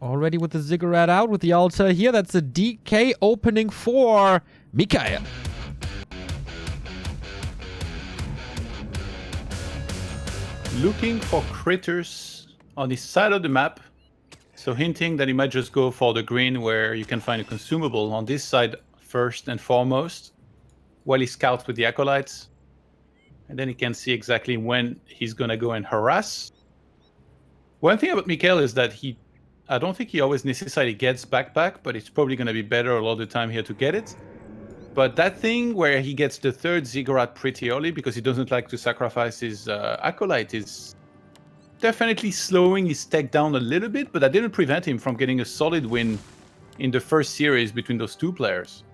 already with the Ziggurat out, with the altar here. That's a DK opening for Mikael. Looking for critters on the side of the map. So hinting that he might just go for the green where you can find a consumable on this side first and foremost, while he scouts with the acolytes. And then he can see exactly when he's going to go and harass. One thing about Mikael is that I don't think he always necessarily gets backpack, but it's probably going to be better a lot of the time here to get it. But that thing where he gets the third Ziggurat pretty early because he doesn't like to sacrifice his acolyte is definitely slowing his tech down a little bit, but that didn't prevent him from getting a solid win in the first series between those two players.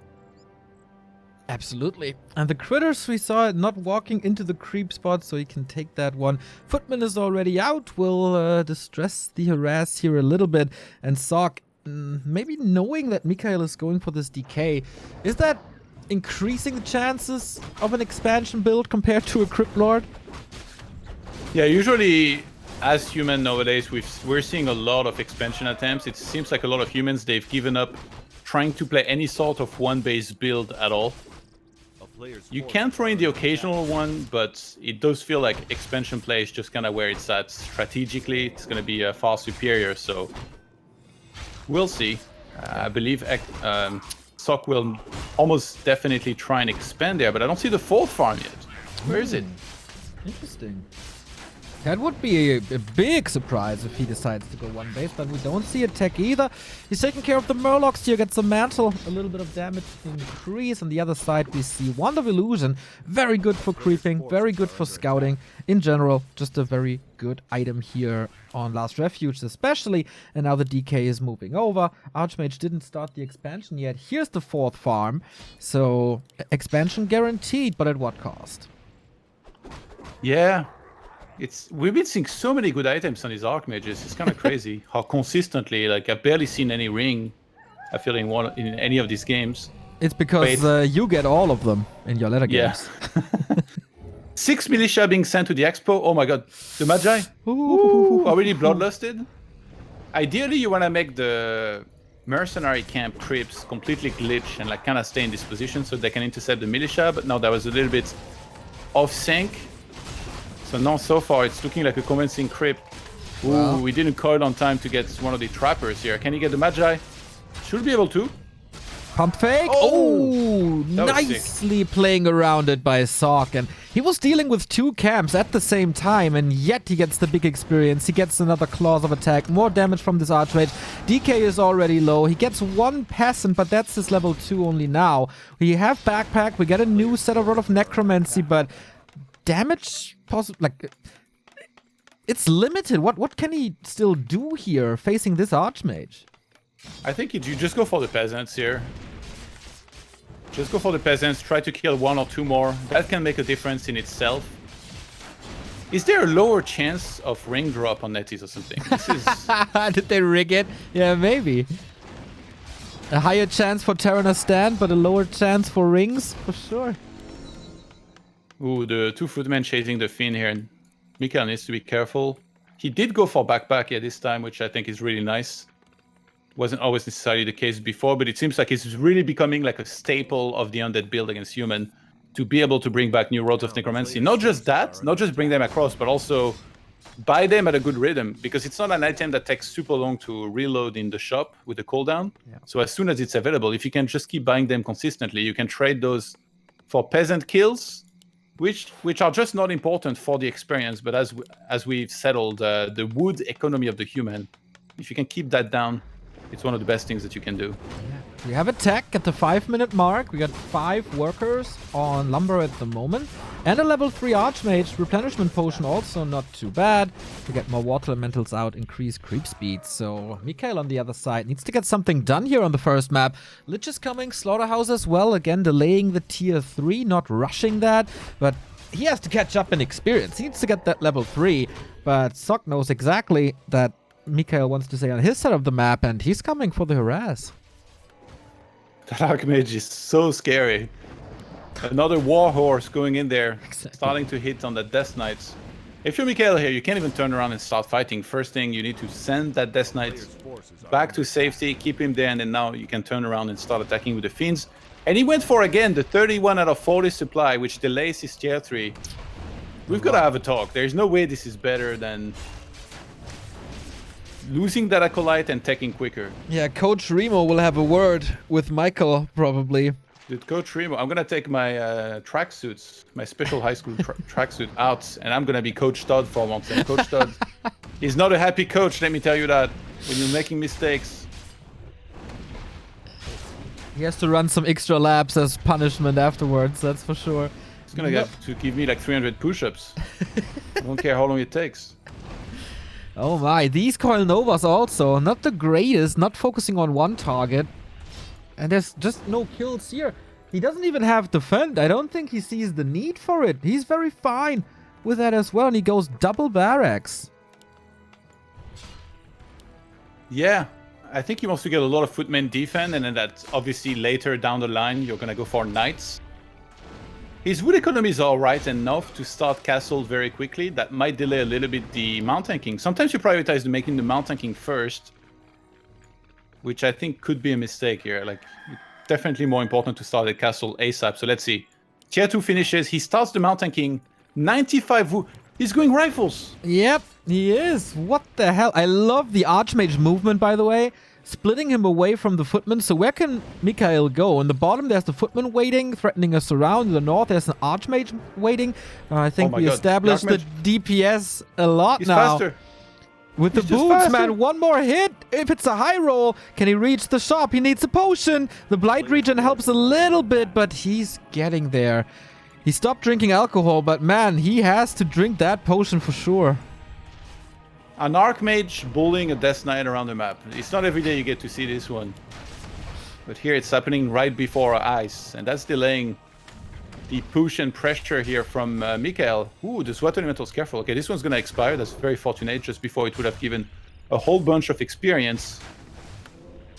Absolutely. And the critters, we saw it not walking into the creep spot, so he can take that one. Footman is already out, will distress the harass here a little bit. And Sock, maybe knowing that Mikael is going for this DK, is that increasing the chances of an expansion build compared to a Crypt Lord? Yeah, usually as human nowadays, we're seeing a lot of expansion attempts. It seems like a lot of humans, they've given up trying to play any sort of one-base build at all. You can throw in the occasional one, but it does feel like expansion play is just kind of where it's at strategically. It's going to be far superior, so we'll see. I believe Sock will almost definitely try and expand there, but I don't see the fourth farm yet. Where is it? Interesting. That would be a big surprise if he decides to go one base, but we don't see a tech either. He's taking care of the Murlocs here, gets a mantle, a little bit of damage increase. On the other side, we see Wand of Illusion. Very good for creeping, very good for scouting. In general, just a very good item here on Last Refuge especially. And now the DK is moving over. Archmage didn't start the expansion yet. Here's the fourth farm. So, expansion guaranteed, but at what cost? Yeah. We've been seeing so many good items on these Archmages. It's kind of crazy how consistently, like I've barely seen any ring, I feel in any of these games. It's because you get all of them in your later games. Yeah. 6 militia being sent to the expo. Oh my god. The Magi. Ooh, already bloodlusted. Ideally, you want to make the mercenary camp creeps completely glitch and like kind of stay in this position so they can intercept the militia. But now that was a little bit off sync. So now, so far, it's looking like a convincing creep. Ooh, wow. We didn't coil on time to get one of the trappers here. Can he get the Magi? Should be able to. Pump fake. Oh, nicely playing around it by Sock. And he was dealing with two camps at the same time, and yet he gets the big experience. He gets another claws of attack, more damage from this Archmage. DK is already low. He gets one Peasant, but that's his level 2 only now. We have Backpack. We get a new set of Rod of Necromancy, but damage, like, it's limited. What can he still do here facing this Archmage? I think you just go for the peasants here. Just go for the peasants, try to kill one or two more. That can make a difference in itself. Is there a lower chance of ring drop on Netis or something? This is... Did they rig it? Yeah, maybe. A higher chance for Terraner stand, but a lower chance for rings? For sure. Ooh, the two footmen chasing the Fiend here. And Mikael needs to be careful. He did go for backpack here this time, which I think is really nice. Wasn't always necessarily the case before, but it seems like it's really becoming like a staple of the undead build against human to be able to bring back new Rods of Necromancy. Not just that, not just bring them across, but also buy them at a good rhythm, because it's not an item that takes super long to reload in the shop with the cooldown. Yeah. So as soon as it's available, if you can just keep buying them consistently, you can trade those for peasant kills, which are just not important for the experience, but as we've settled, the wood economy of the human, if you can keep that down, it's one of the best things that you can do. Yeah. We have a tech at the 5-minute mark. We got 5 workers on lumber at the moment. And a level 3 Archmage. Replenishment potion also not too bad. We get more water elementals out, increase creep speed. So Mikael on the other side needs to get something done here on the first map. Lich is coming, Slaughterhouse as well. Again, delaying the tier 3, not rushing that. But he has to catch up in experience. He needs to get that level 3. But Sock knows exactly that Mikael wants to stay on his side of the map, and he's coming for the harass. That Archmage is so scary. Another Warhorse going in there, starting to hit on the Death Knights. If you're Mikael here, you can't even turn around and start fighting. First thing, you need to send that Death Knight back to safety, keep him there, and then now you can turn around and start attacking with the Fiends. And he went for, again, the 31 out of 40 supply, which delays his tier 3. We've got to have a talk. There's no way this is better than losing that Acolyte and taking quicker. Yeah, Coach Remo will have a word with Michael, probably. Dude, Coach Remo, I'm going to take my tracksuits, my special high school tracksuit out, and I'm going to be Coach Todd for once. And Coach Todd is not a happy coach, let me tell you that, when you're making mistakes. He has to run some extra laps as punishment afterwards, that's for sure. He's going to get to give me like 300 push-ups. I don't care how long it takes. Oh my, these Coil Novas also, not the greatest, not focusing on one target. And there's just no kills here. He doesn't even have defend. I don't think he sees the need for it. He's very fine with that as well, and he goes double barracks. Yeah, I think he wants to get a lot of footmen defend, and then that obviously later down the line you're gonna go for knights. His wood economy is alright enough to start castle very quickly. That might delay a little bit the mount tanking. Sometimes you prioritize making the mount tanking first, which I think could be a mistake here. Like, definitely more important to start the castle ASAP. So let's see. Tier 2 finishes. He starts the mount tanking. 95 wood. He's going rifles. Yep, he is. What the hell? I love the Archmage movement, by the way. Splitting him away from the footman. So where can Mikael go? In the bottom, there's the footman waiting, threatening us around. In the north, there's an Archmage waiting. I think we established the DPS a lot He's now. faster. With the He's just boots, faster. man. One more hit. If it's a high roll, can he reach the shop? He needs a potion. The Blight regen helps a little bit, but he's getting there. He stopped drinking alcohol, but man, he has to drink that potion for sure. An Archmage bullying a Death Knight around the map. It's not every day you get to see this one. But here it's happening right before our eyes. And that's delaying the push and pressure here from Mikael. Ooh, the Sweat Elemental's careful. Okay, this one's going to expire. That's very fortunate. Just before it would have given a whole bunch of experience.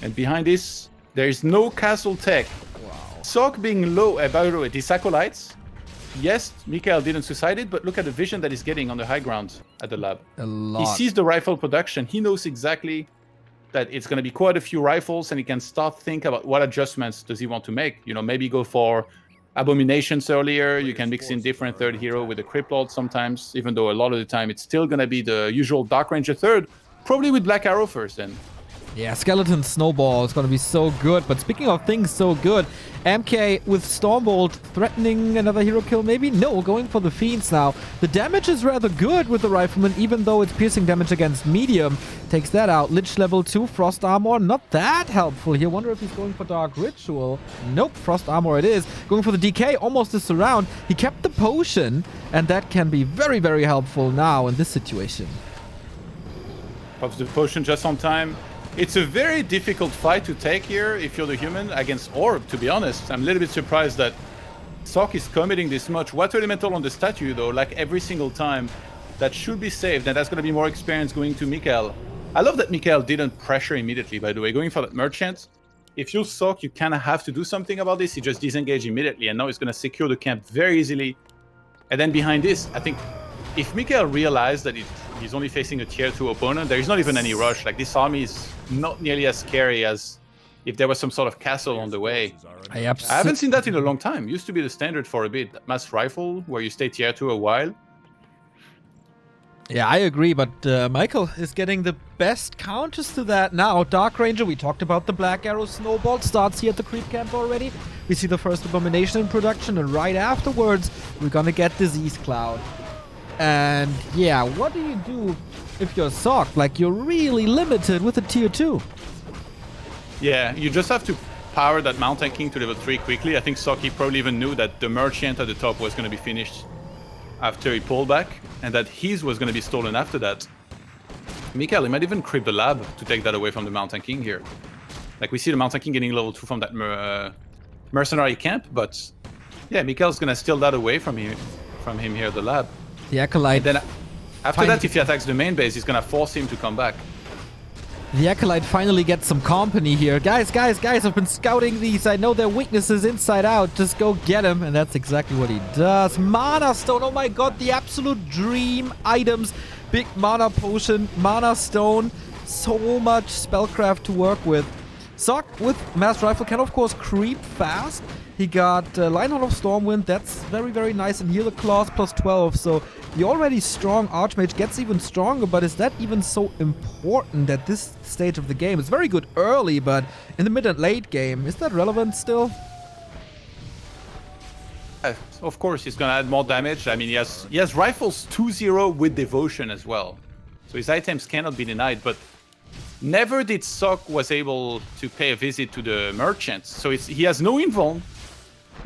And behind this, there is no castle tech. Wow. Sok being low, by the way, these Acolytes. Yes, Mikael didn't suicide it, but look at the vision that he's getting on the high ground at the lab. A lot. He sees the rifle production. He knows exactly that it's going to be quite a few rifles, and he can start think about what adjustments does he want to make. You know, maybe go for abominations earlier. You can mix in different third hero with a Crypt Lord sometimes, even though a lot of the time it's still going to be the usual Dark Ranger third, probably with Black Arrow first then. Yeah, Skeleton Snowball is going to be so good. But speaking of things so good, MK with Stormbolt threatening another hero kill maybe? No, going for the Fiends now. The damage is rather good with the Rifleman, even though it's piercing damage against medium. Takes that out. Lich level 2, Frost Armor, not that helpful here. Wonder if he's going for Dark Ritual. Nope, Frost Armor it is. Going for the DK, almost a surround. He kept the potion, and that can be very, very helpful now in this situation. Pops the potion just on time. It's a very difficult fight to take here if you're the human against Orb, to be honest. I'm a little bit surprised that Sok is committing this much. Water Elemental on the statue, though, like every single time, that should be saved, and that's going to be more experience going to Mikael. I love that Mikael didn't pressure immediately, by the way. Going for that Merchant, if you're Sok, you kind of have to do something about this. He just disengaged immediately, and now he's going to secure the camp very easily. And then behind this, I think if Mikael realized that he's only facing a tier 2 opponent, there is not even any rush. Like, this army is not nearly as scary as if there was some sort of castle on the way. I haven't seen that in a long time. Used to be the standard for a bit. Mass Rifle, where you stay tier 2 a while. Yeah, I agree, but Michael is getting the best counters to that now. Dark Ranger, we talked about the Black Arrow Snowball, starts here at the creep camp already. We see the first Abomination in production, and right afterwards, we're gonna get Disease Cloud. And yeah, what do you do if you're Sok? Like, you're really limited with a tier 2. Yeah, you just have to power that Mountain King to level 3 quickly. I think Soki probably even knew that the Merchant at the top was going to be finished after he pulled back, and that his was going to be stolen after that. Mikael, he might even creep the lab to take that away from the Mountain King here. Like, we see the Mountain King getting level 2 from that mercenary camp, but yeah, Mikael's going to steal that away from him here at the lab. The Acolyte. And then after that, if he attacks the main base, he's going to force him to come back. The Acolyte finally gets some company here. Guys, I've been scouting these. I know their weaknesses inside out. Just go get him. And that's exactly what he does. Mana Stone. Oh my god, the absolute dream items. Big Mana Potion, Mana Stone. So much spellcraft to work with. Sock with Mass Rifle can of course creep fast. He got Lionheart of Stormwind, that's very, very nice, and Healer Claws plus 12, so the already strong Archmage gets even stronger, but is that even so important at this stage of the game? It's very good early, but in the mid and late game, is that relevant still? Of course, he's gonna add more damage. I mean, he has Rifles 2-0 with Devotion as well, so his items cannot be denied, but never did Sock was able to pay a visit to the merchants, so he has no invuln,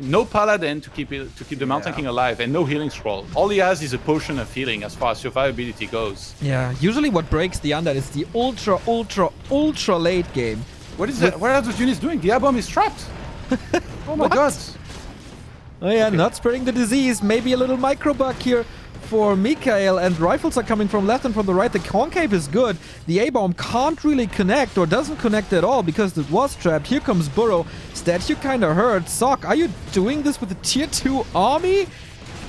no paladin to keep the Mountain King alive, and no healing scroll. All he has is a potion of healing as far as survivability goes. Yeah, usually what breaks the Undead is the ultra late game. What is that? What are those units doing? The Abom is trapped. Oh my god. Oh yeah, okay. Not spreading the disease. Maybe a little micro bug here for Mikael, and rifles are coming from left and from the right. The concave is good. The A-bomb can't really connect, or doesn't connect at all because it was trapped. Here comes Burrow. Statue kind of hurt. Sock, are you doing this with a tier 2 army?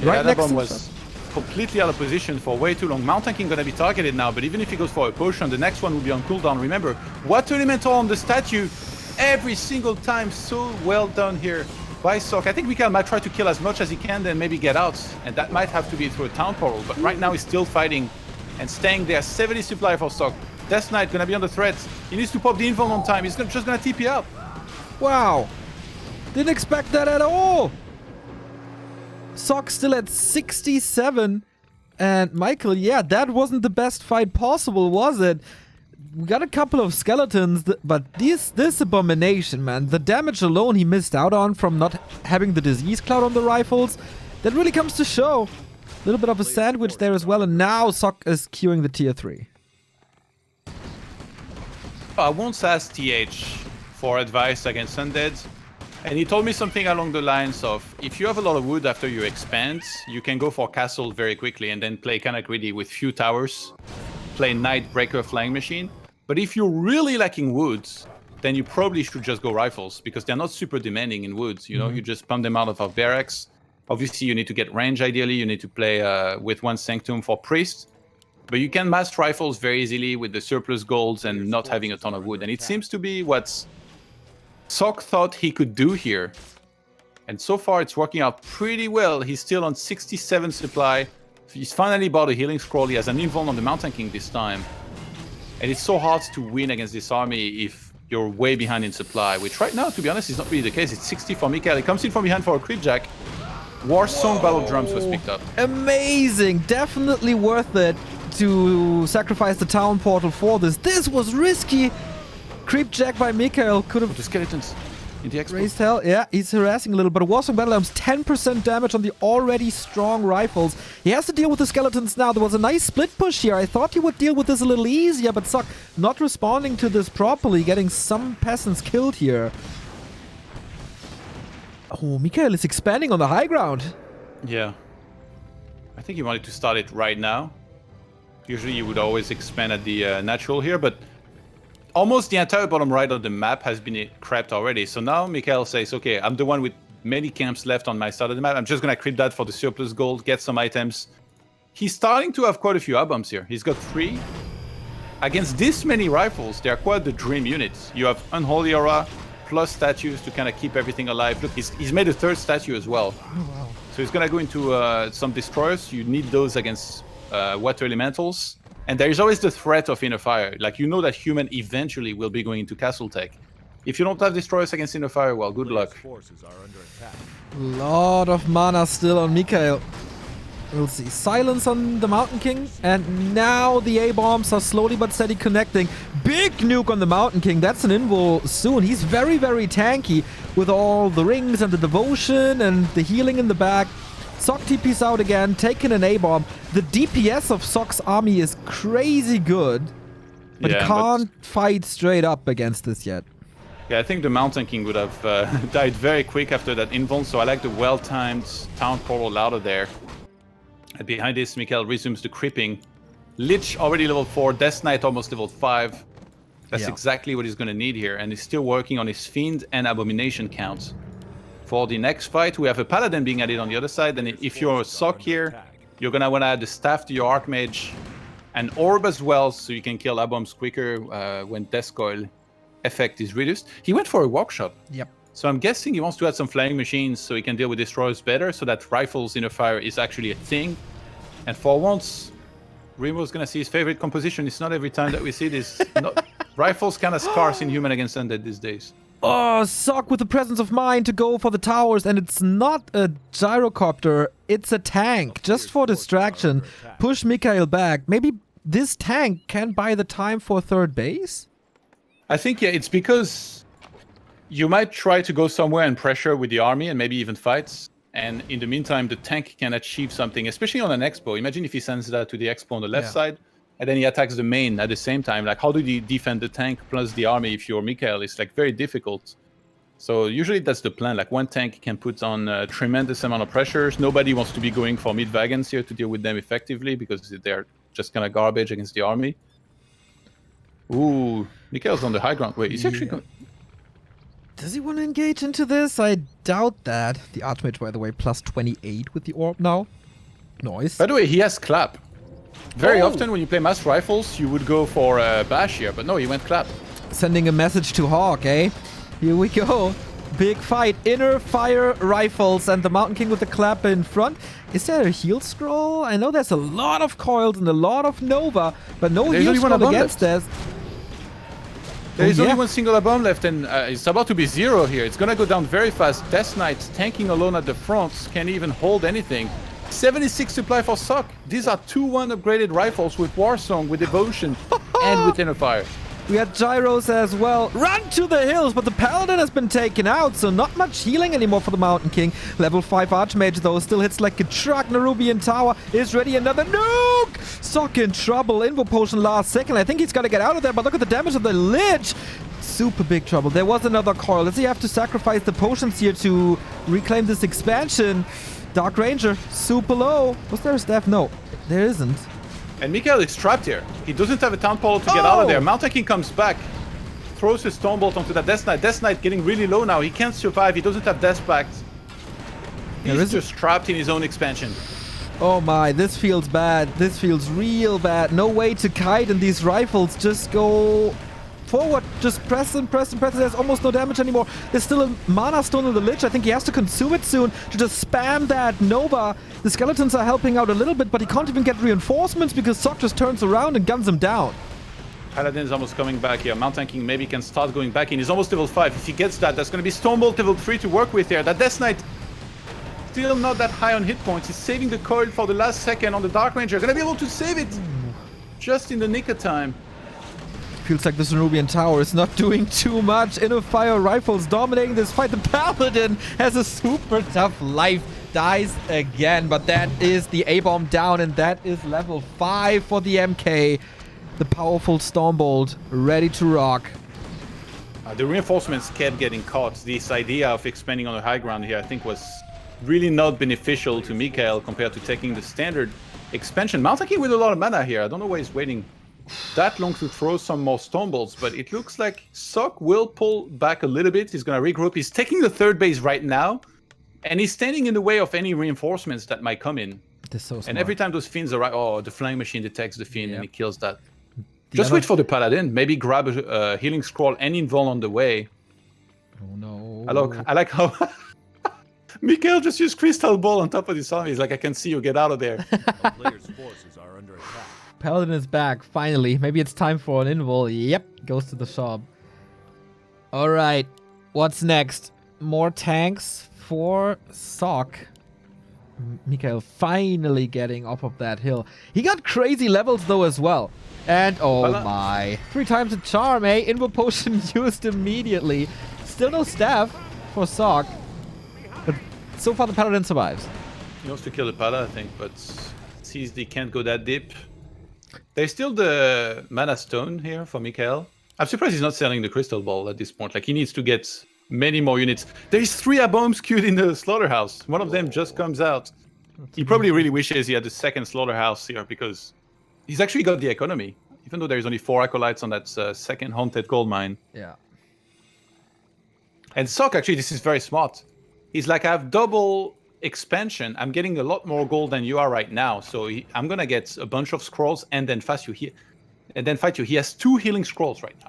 Yeah, right next to was completely out of position for way too long. Mountain King gonna be targeted now, but even if he goes for a potion, the next one will be on cooldown. Remember, Water Elemental on the statue every single time. So well done here by Sock. I think Mikael might try to kill as much as he can, then maybe get out, and that might have to be through a town portal, but right now he's still fighting and staying there. 70 supply for Sock. Death Knight gonna be under threat. He needs to pop the invuln on time. He's just gonna TP out. Wow. Didn't expect that at all. Sock still at 67. And Michael, yeah, that wasn't the best fight possible, was it? We got a couple of skeletons, but this abomination, man, the damage alone he missed out on from not having the disease cloud on the rifles, that really comes to show. A little bit of a sandwich there as well, and now Sock is queuing the tier 3. I once asked TH for advice against undead, and he told me something along the lines of, if you have a lot of wood after you expand, you can go for castle very quickly and then play kind of greedy with few towers, play Nightbreaker Flying Machine. But if you're really lacking woods, then you probably should just go rifles, because they're not super demanding in woods, you know? You just pump them out of our barracks. Obviously, you need to get range ideally, you need to play with one Sanctum for priest. But you can mass rifles very easily with the surplus golds and not having a ton of wood. And it seems to be what Sock thought he could do here. And so far, it's working out pretty well. He's still on 67 supply. He's finally bought a healing scroll. He has an invuln on the Mountain King this time. And it's so hard to win against this army if you're way behind in supply, which right now, to be honest, is not really the case. It's 60 for Mikael. He comes in from behind for a creepjack. War Song Battle Drums was picked up. Amazing! Definitely worth it to sacrifice the town portal for this. This was risky! Creepjack by Mikael could have... The skeletons in the expo. Raised hell. Yeah, he's harassing a little, but War Song Battle Arms 10% damage on the already strong rifles. He has to deal with the skeletons now. There was a nice split push here. I thought he would deal with this a little easier, but Sock not responding to this properly, getting some peasants killed here. Oh, Mikael is expanding on the high ground. Yeah. I think he wanted to start it right now. Usually you would always expand at the natural here, but almost the entire bottom right of the map has been crept already. So now Mikael says, okay, I'm the one with many camps left on my side of the map. I'm just going to creep that for the surplus gold, get some items. He's starting to have quite a few Aboms here. He's got 3. Against this many rifles, they are quite the dream units. You have Unholy Aura plus statues to kind of keep everything alive. Look, he's made a 3rd statue as well. Oh, wow. So he's going to go into some destroyers. You need those against water elementals. And there is always the threat of Inner Fire. Like, you know that human eventually will be going into Castle Tech. If you don't have destroyers against Inner Fire, well, good luck. Lot of mana still on Mikael. We'll see. Silence on the Mountain King. And now the A-bombs are slowly but steady connecting. Big nuke on the Mountain King. That's an invul soon. He's very, very tanky with all the rings and the devotion and the healing in the back. Sock TP's out again, taking an A-bomb. The DPS of Sock's army is crazy good, but he can't fight straight up against this yet. Yeah, I think the Mountain King would have died very quick after that invuln, so I like the well-timed town portal out of there. And behind this, Mikael resumes the creeping. Lich already level 4, Death Knight almost level 5. That's exactly what he's going to need here. And he's still working on his Fiend and Abomination counts. For the next fight, we have a Paladin being added on the other side. And if you're a Sock here, you're going to want to add the Staff to your Archmage. And Orb as well, so you can kill Aboms quicker when Death Coil effect is reduced. He went for a Workshop. Yep. So I'm guessing he wants to add some Flying Machines so he can deal with Destroyers better, so that Rifles Inner Fire is actually a thing. And for once, Remo's going to see his favorite composition. It's not every time that we see this. Rifles kind of scarce in Human against Undead these days. Oh, Sock with the presence of mind to go for the towers, and it's not a gyrocopter, it's a tank, just for distraction. Push Mikhail back. Maybe this tank can buy the time for third base? I think, yeah, it's because you might try to go somewhere and pressure with the army and maybe even fights. And in the meantime, the tank can achieve something, especially on an expo. Imagine if he sends that to the expo on the left side, and then he attacks the main at the same time. Like, how do you defend the tank plus the army if you're Mikhail? It's like very difficult. So usually that's the plan. Like, one tank can put on a tremendous amount of pressures. Nobody wants to be going for mid-wagons here to deal with them effectively because they're just kind of garbage against the army. Ooh, Mikhail's on the high ground. Wait, he's actually going... Does he want to engage into this? I doubt that. The Archmage, by the way, plus 28 with the Orb now. Nice. By the way, he has Clap. Very often when you play Mass Rifles, you would go for Bash here, but no, he went Clap. Sending a message to Hawk, eh? Here we go. Big fight. Inner Fire Rifles and the Mountain King with the Clap in front. Is there a heal scroll? I know there's a lot of coils and a lot of Nova, but no heal scroll against this. There is only one single bomb left, and it's about to be 0 here. It's gonna go down very fast. Death Knight tanking alone at the front, can't even hold anything. 76 supply for Sock. These are 2-1 upgraded rifles with Warsong, with Devotion, and with Inner Fire. We had Gyros as well. Run to the hills, but the Paladin has been taken out, so not much healing anymore for the Mountain King. Level 5 Archmage, though, still hits like a truck. Nerubian Tower is ready. Another nuke! Sock in trouble. Invo Potion last second. I think he's got to get out of there, but look at the damage of the Lich. Super big trouble. There was another coil. Does he have to sacrifice the potions here to reclaim this expansion? Dark Ranger, super low. Was there a staff? No, there isn't. And Mikhail is trapped here. He doesn't have a Town Portal to get out of there. Mountain King comes back, throws his Stormbolt onto that Death Knight. Death Knight getting really low now. He can't survive. He doesn't have Death Pact. He's just trapped in his own expansion. Oh my, this feels bad. This feels real bad. No way to kite, and these rifles just go forward. Just press and press and press. There's almost no damage anymore. There's still a Mana Stone on the Lich. I think he has to consume it soon to just spam that Nova. The skeletons are helping out a little bit, but he can't even get reinforcements because Sock just turns around and guns him down. Paladin's almost coming back here. Mountain King maybe can start going back in. He's almost level 5. If he gets that, that's going to be Stormbolt level 3 to work with here. That Death Knight still not that high on hit points. He's saving the coil for the last second on the Dark Ranger. Going to be able to save it just in the nick of time. Feels like this Nerubian Tower is not doing too much. Inner Fire Rifles dominating this fight. The Paladin has a super tough life. Dies again, but that is the A-bomb down, and that is level 5 for the MK. The powerful Stormbolt ready to rock. The reinforcements kept getting caught. This idea of expanding on the high ground here, I think, was really not beneficial to Mikhail compared to taking the standard expansion. Mountain King with a lot of mana here. I don't know why he's waiting that long to throw some more Stormbolts, but it looks like Sock will pull back a little bit. He's going to regroup. He's taking the third base right now, and he's standing in the way of any reinforcements that might come in. That's so smart. And every time those Fiends arrive, oh, the Flying Machine detects the Fiend and he kills that. Just wait for the Paladin. Maybe grab a Healing Scroll and Invul on the way. Oh no. I like how Mikhail just used Crystal Ball on top of his army. He's like, I can see you, get out of there. Our players' forces are under attack. Paladin is back, finally. Maybe it's time for an invul. Yep, goes to the shop. Alright, what's next? More tanks for Sock. Mikhail finally getting off of that hill. He got crazy levels though as well. And oh my. 3 times a charm, eh? Invul Potion used immediately. Still no staff for Sock. But so far the Paladin survives. He wants to kill the Pala, I think, but sees they can't go that deep. There's still the Mana Stone here for Mikhail. I'm surprised he's not selling the Crystal Ball at this point. Like, he needs to get many more units. There's 3 Aboms queued in the Slaughterhouse. One of them just comes out. He probably really wishes he had the second Slaughterhouse here because he's actually got the economy. Even though there's only 4 acolytes on that second haunted gold mine. Yeah. And Sock, actually, this is very smart. He's like, I have double expansion. I'm getting a lot more gold than you are right now. So I'm going to get a bunch of scrolls and then fight you. He has 2 healing scrolls right now.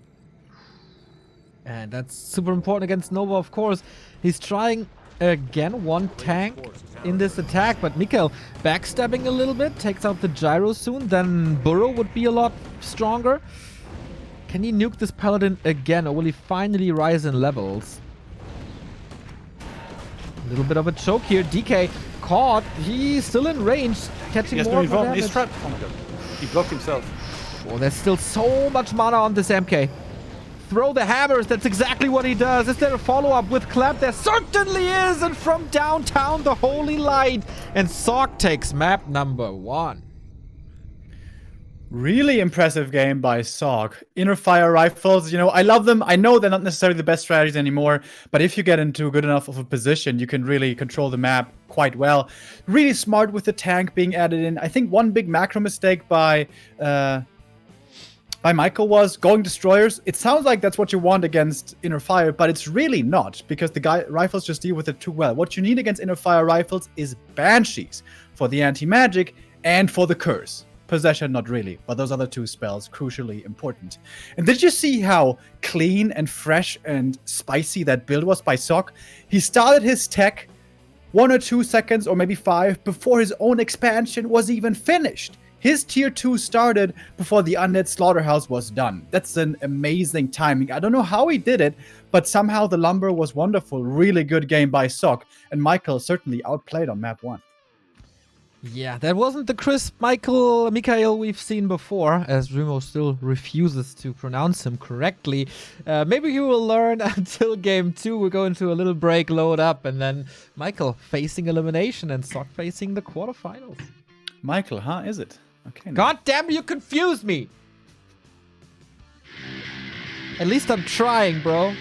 And that's super important against Nova, of course. He's trying again 1 tank in this attack, but Mikael backstabbing a little bit, takes out the gyro soon. Then Burrow would be a lot stronger. Can he nuke this paladin again, or will he finally rise in levels? A little bit of a choke here. DK caught. He's still in range, catching more of the damage. He's trapped. Oh my god. He blocked himself. Oh, there's still so much mana on this MK. Throw the hammers. That's exactly what he does. Is there a follow-up with Clap? There certainly is. And from downtown, the Holy Light. And Sock takes map number 1. Really impressive game by Sock. Inner fire rifles, you know, I love them. I know they're not necessarily the best strategies anymore, but if you get into good enough of a position, you can really control the map quite well. Really smart with the tank being added in. I think one big macro mistake by Michael was going destroyers. It sounds like that's what you want against inner fire, but it's really not, because the rifles just deal with it too well. What you need against inner fire rifles is banshees for the anti-magic and for the curse. Possession, not really, but those other 2 spells, crucially important. And did you see how clean and fresh and spicy that build was by Sock? He started his tech 1 or 2 seconds, or maybe 5, before his own expansion was even finished. His tier 2 started before the Undead Slaughterhouse was done. That's an amazing timing. I don't know how he did it, but somehow the lumber was wonderful. Really good game by Sock, and Michael certainly outplayed on map 1. Yeah, that wasn't the crisp Mikael we've seen before, as Remo still refuses to pronounce him correctly. Maybe he will learn until game 2. We'll go into a little break, load up, and then Michael facing elimination and Sock facing the quarterfinals. Michael, huh? Is it? Okay. God damn, you confused me! At least I'm trying, bro.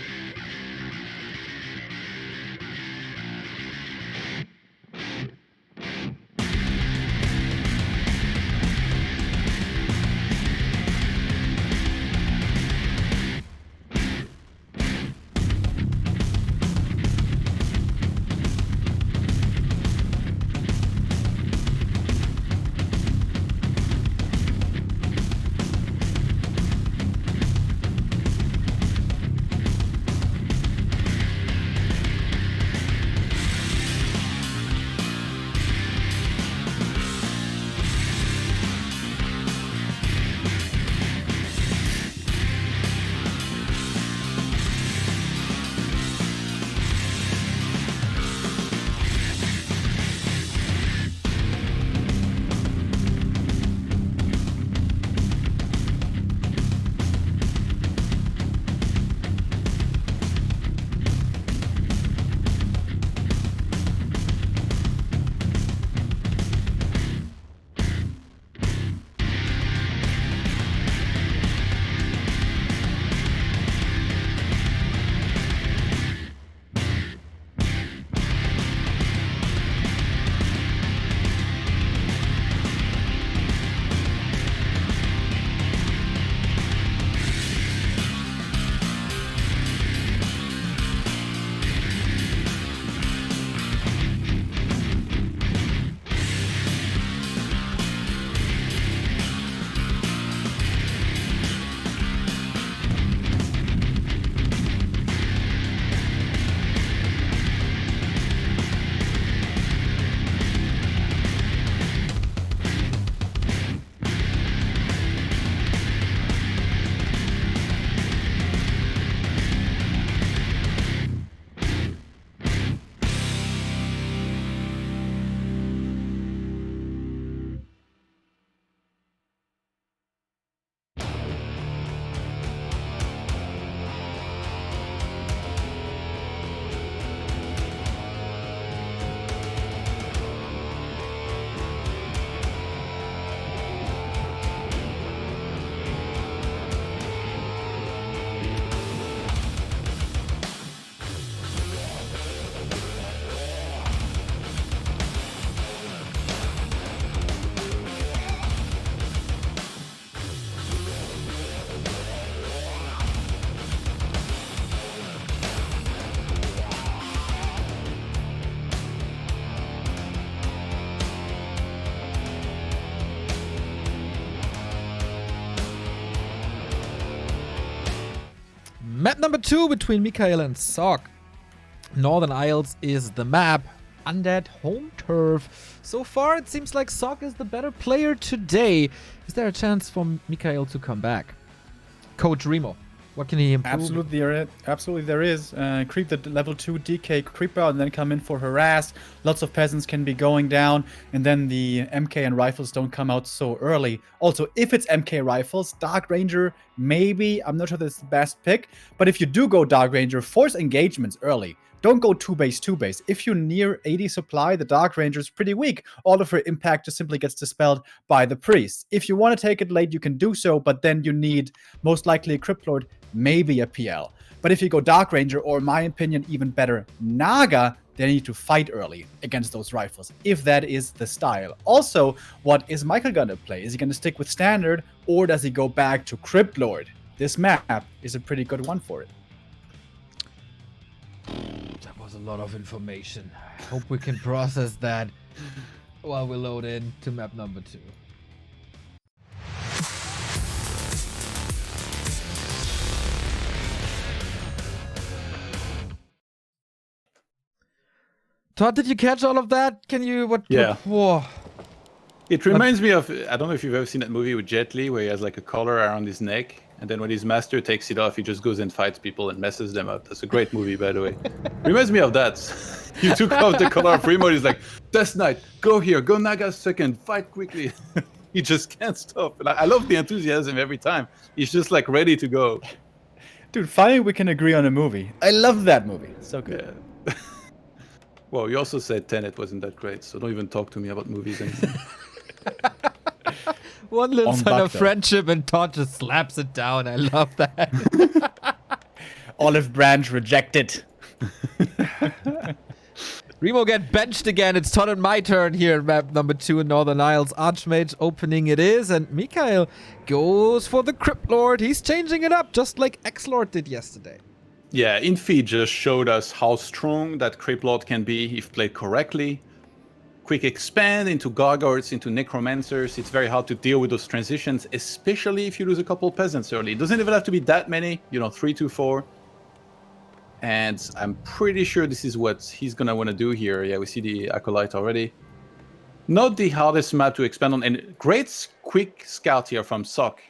Map number 2 between Mikael and Sock. Northern Isles is the map. Undead home turf. So far, it seems like Sock is the better player today. Is there a chance for Mikael to come back? Coach Remo, what can he improve? Absolutely there is. Creep the level 2 DK creep out and then come in for harass. Lots of peasants can be going down, and then the MK and rifles don't come out so early. Also, if it's MK rifles, Dark Ranger, maybe. I'm not sure that's the best pick. But if you do go Dark Ranger, force engagements early. Don't go 2-base. If you're near 80 supply, the Dark Ranger is pretty weak. All of her impact just simply gets dispelled by the Priest. If you want to take it late, you can do so, but then you need most likely a Crypt Lord, maybe a PL. But if you go Dark Ranger, or in my opinion, even better, Naga, they need to fight early against those rifles, if that is the style. Also, what is Michael gonna play? Is he gonna stick with Standard, or does he go back to Crypt Lord? This map is a pretty good one for it. That was a lot of information. Hope we can process that while we load in to map number 2. Todd, did you catch all of that? Can you Yeah. Whoa. It reminds me of, I don't know if you've ever seen that movie with Jet Li where he has like a collar around his neck, and then when his master takes it off, he just goes and fights people and messes them up. That's a great movie, by the way. Reminds me of that. You took off the collar of Remo, he's like, Death Knight, go here, go Naga second, fight quickly. He just can't stop. And I love the enthusiasm every time. He's just like ready to go. Dude, finally we can agree on a movie. I love that movie. So good. Yeah. Well, you also said Tenet wasn't that great, so don't even talk to me about movies anymore. One little On sign of Buck, though. friendship and Todd just slaps it down. I love that. Olive Branch rejected. Remo get benched again. It's Todd and my turn here at map number 2 in Northern Isles. Archmage opening it is, and Mikael goes for the Crypt Lord. He's changing it up, just like X-Lord did yesterday. Yeah, Infi just showed us how strong that Crypt Lord can be if played correctly. Quick expand into Gargoyles, into Necromancers. It's very hard to deal with those transitions, especially if you lose a couple peasants early. It doesn't even have to be that many, 3 to 4. And I'm pretty sure this is what he's gonna want to do here. Yeah, we see the Acolyte already. Not the hardest map to expand on, and great quick scout here from Sock.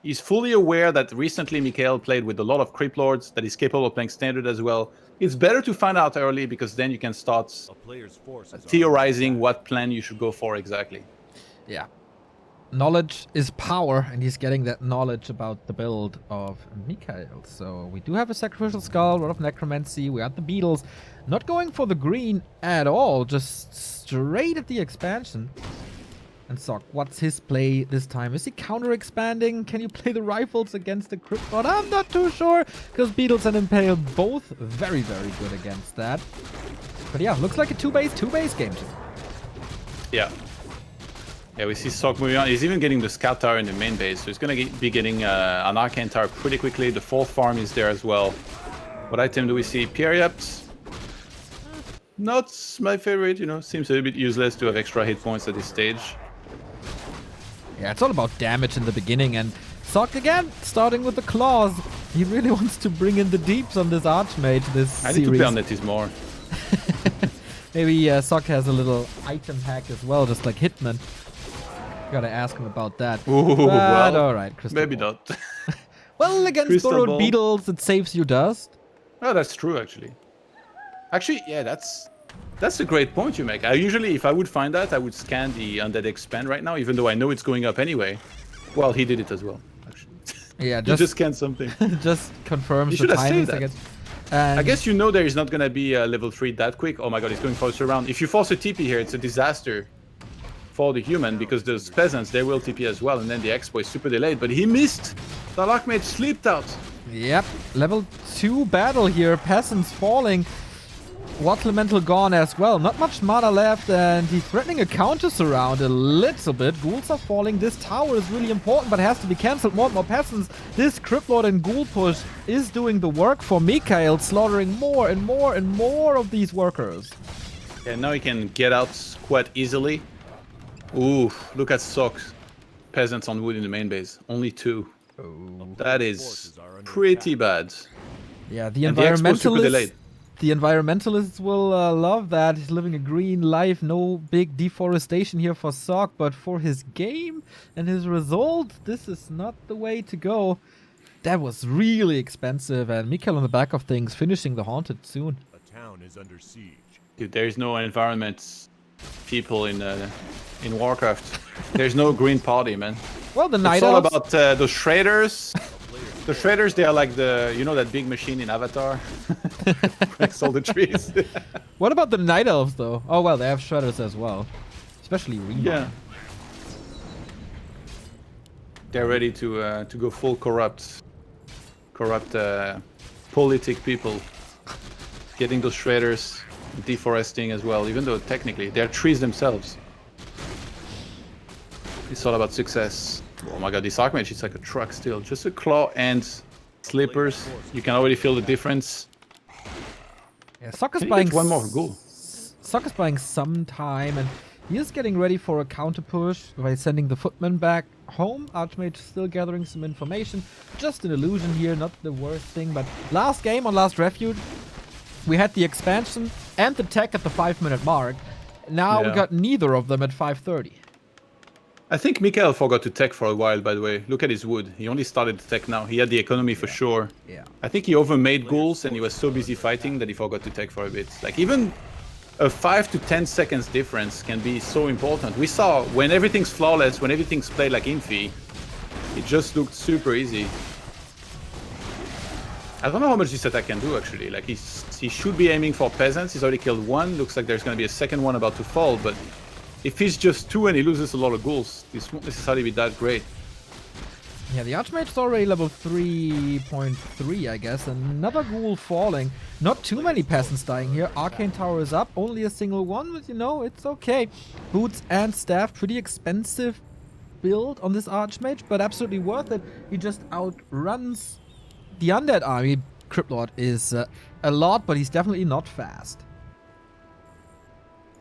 He's fully aware that recently Mikael played with a lot of Crypt Lords, that he's capable of playing Standard as well. It's better to find out early, because then you can start A player's forces are theorizing what plan you should go for exactly. Yeah. Knowledge is power, and he's getting that knowledge about the build of Mikael. So we do have a Sacrificial Skull, a lot of Necromancy, we have the Beetles. Not going for the green at all, just straight at the expansion. And Sock, what's his play this time? Is he counter-expanding? Can you play the rifles against the Crypt Lord? I'm not too sure, because Beetles and Impale both very, very good against that. But yeah, looks like a two-base game. Yeah. Yeah, we see Sock moving on. He's even getting the Scout Tower in the main base, so he's going to be getting an Arcane Tower pretty quickly. The 4th farm is there as well. What item do we see? Periops. Not my favorite, seems a little bit useless to have extra hit points at this stage. Yeah, it's all about damage in the beginning, and Sock again, starting with the claws. He really wants to bring in the deeps on this Archmage this I series. need to play on Netis more. Maybe Sock has a little item hack as well, just like Hitman. Gotta ask him about that. Ooh, but well, alright, Crystal maybe Ball. not. Well, against Crystal borrowed Ball. Beetles, it saves you dust. Oh, that's true, actually. Actually, yeah, that's a great point you make. Usually, if I would find that, I would scan the Undead Expand right now, even though I know it's going up anyway. Well, he did it as well, actually. Yeah, You just scanned something. just confirms You the should have timings, saved I that. guess. And I guess there is not going to be a level 3 that quick. Oh my god, he's going for a surround. If you force a TP here, it's a disaster for the human, because those peasants, they will TP as well, and then the Expo is super delayed. But he missed! The Archmage slipped out. Yep, level 2 battle here. Peasants falling. Watt Elemental gone as well. Not much mana left, and he's threatening a counter surround a little bit. Ghouls are falling. This tower is really important, but has to be cancelled. More and more peasants. This Crypt Lord and Ghoul push is doing the work for Mikael, slaughtering more and more and more of these workers. And now he can get out quite easily. Ooh, look at Sock's peasants on wood in the main base. Only 2. Oh. That is pretty bad. Yeah, the And the expo super environmentalists. delayed. The environmentalists will love that. He's living a green life. No big deforestation here for Sock, but for his game and his result, this is not the way to go. That was really expensive, and Mikael on the back of things, finishing the Haunted soon. A town is under siege. Dude, there's no environment people in Warcraft. There's no green party, man. Well, the It's Night all Elves. about the shredders. The shredders, they are like that big machine in Avatar. Breaks all the trees. What about the Night Elves, though? Oh, well, they have shredders as well. Especially Reba. Yeah. They're ready to go full corrupt politic people. Getting those shredders, deforesting as well, even though technically they're trees themselves. It's all about success. Oh my god, this Archmage is like a truck still. Just a claw and slippers. You can already feel the difference. Yeah, Sock is Can he buying get one more goal? Sock is buying some time, and he is getting ready for a counter push by sending the footman back home. Archmage still gathering some information. Just an illusion here, not the worst thing. But last game on Last Refuge, we had the expansion and the tech at the 5-minute mark. Now we Yeah. got neither of them at 5:30. I think Mikael forgot to tech for a while, by the way. Look at his wood. He only started to tech now. He had the economy for sure. Yeah. I think he overmade ghouls and he was so busy fighting that he forgot to tech for a bit. Like even a 5 to 10 seconds difference can be so important. We saw when everything's flawless, when everything's played like Infi, it just looked super easy. I don't know how much this attack can do actually. Like he should be aiming for peasants. He's already killed one. Looks like there's going to be a second one about to fall, but if he's just 2 and he loses a lot of ghouls, this won't necessarily be that great. Yeah, the Archmage's already level 3.3, I guess. Another ghoul falling. Not too many peasants dying here. Arcane Tower is up. Only a single one, but you know, it's okay. Boots and staff. Pretty expensive build on this Archmage, but absolutely worth it. He just outruns the Undead army. Cryptlord is a lot, but he's definitely not fast.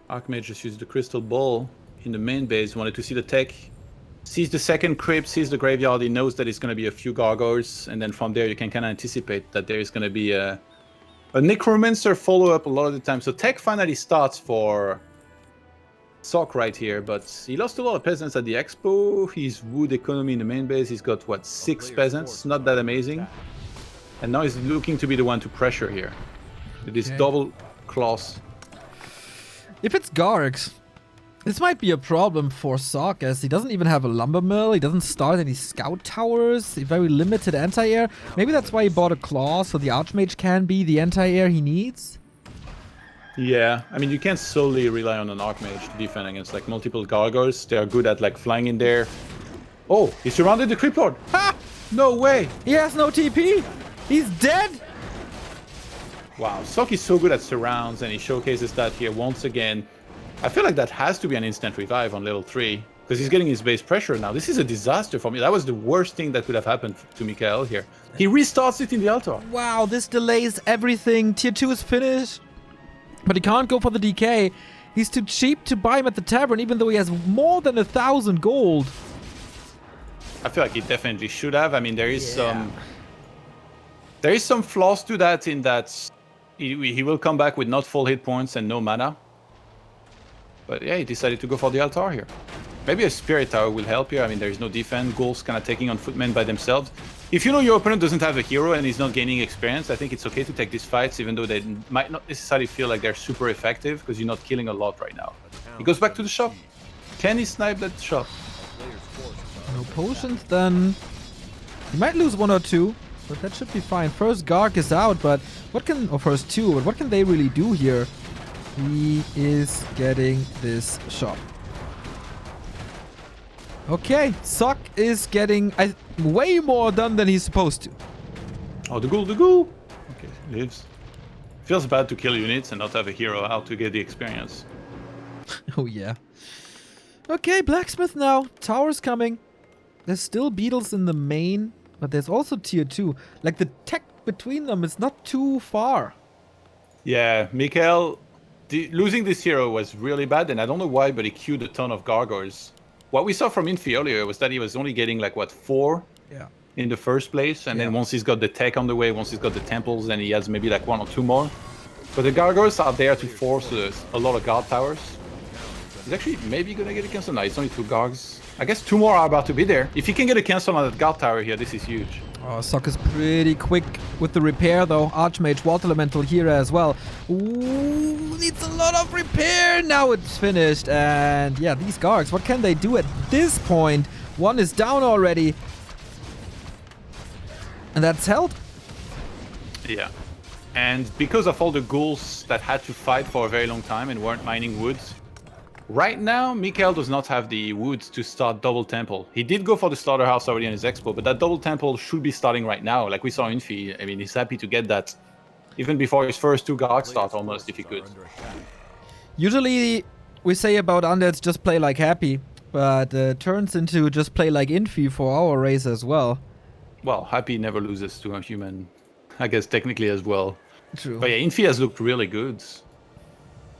Archmage just used the crystal ball in the main base, wanted to see the tech, sees the second crypt, sees the graveyard, he knows that it's going to be a few gargoyles, and then from there you can kind of anticipate that there is going to be a necromancer follow-up a lot of the time. So tech finally starts for Sock right here, but he lost a lot of peasants at the expo. His wood economy in the main base, he's got what, 6 peasants, not that amazing. And now he's looking to be the one to pressure here with this double claws. If it's Gargs, this might be a problem for Sock, as he doesn't even have a lumber mill, he doesn't start any scout towers, very limited anti-air. Maybe that's why he bought a claw, so the Archmage can be the anti-air he needs. Yeah, I mean, you can't solely rely on an Archmage to defend against like multiple gargoyles. They are good at like flying in there. Oh, he surrounded the Cryptlord. Ha! No way! He has no TP! He's dead! Wow, Sock is so good at surrounds, and he showcases that here once again. I feel like that has to be an instant revive on level 3, because he's getting his base pressure now. This is a disaster for me. That was the worst thing that could have happened to Mikael here. He restarts it in the altar. Wow, this delays everything. Tier 2 is finished, but he can't go for the DK. He's too cheap to buy him at the tavern, even though he has more than 1,000 gold. I feel like he definitely should have. I mean, there is some flaws to that, in that he will come back with not full hit points and no mana. But yeah, he decided to go for the altar here. Maybe a Spirit Tower will help you. I mean, there is no defense. Ghouls kind of taking on footmen by themselves. If you know your opponent doesn't have a hero and he's not gaining experience, I think it's okay to take these fights, even though they might not necessarily feel like they're super effective, because you're not killing a lot right now. He goes back to the shop. Can he snipe that shop? No potions, then he might lose 1 or 2, but that should be fine. First Garg is out, but what can, or first 2, but what can they really do here? He is getting this shop. Okay, Sock is getting way more done than he's supposed to. Oh, the ghoul. Okay, lives. Feels bad to kill units and not have a hero out to get the experience. Oh yeah. Okay, blacksmith now. Tower's coming. There's still beetles in the main, but there's also tier 2. Like, the tech between them is not too far. Yeah, Mikael, losing this hero was really bad, and I don't know why, but he queued a ton of gargoyles. What we saw from Infi earlier was that he was only getting like, what, 4 in the first place, and then once he's got the tech on the way, once he's got the temples, then he has maybe like 1 or 2 more. But the gargoyles are there to force a lot of guard towers. He's actually maybe gonna get a cancel. No, it's only 2 gargs. I guess 2 more are about to be there. If he can get a cancel on that guard tower here, this is huge. Oh, Sock is pretty quick with the repair though. Archmage, Water Elemental here as well. Ooh, needs a lot of repair. Now it's finished. And yeah, these gargs, what can they do at this point? One is down already. And that's held. Yeah. And because of all the ghouls that had to fight for a very long time and weren't mining woods, right now, Mikael does not have the woods to start double temple. He did go for the slaughterhouse already on his expo, but that double temple should be starting right now. Like we saw Infi, I mean, he's happy to get that even before his first 2 guards start almost, if he could. Usually we say about undeads just play like Happy, but turns into just play like Infi for our race as well. Well, Happy never loses to a human, I guess technically as well. True. But yeah, Infi has looked really good.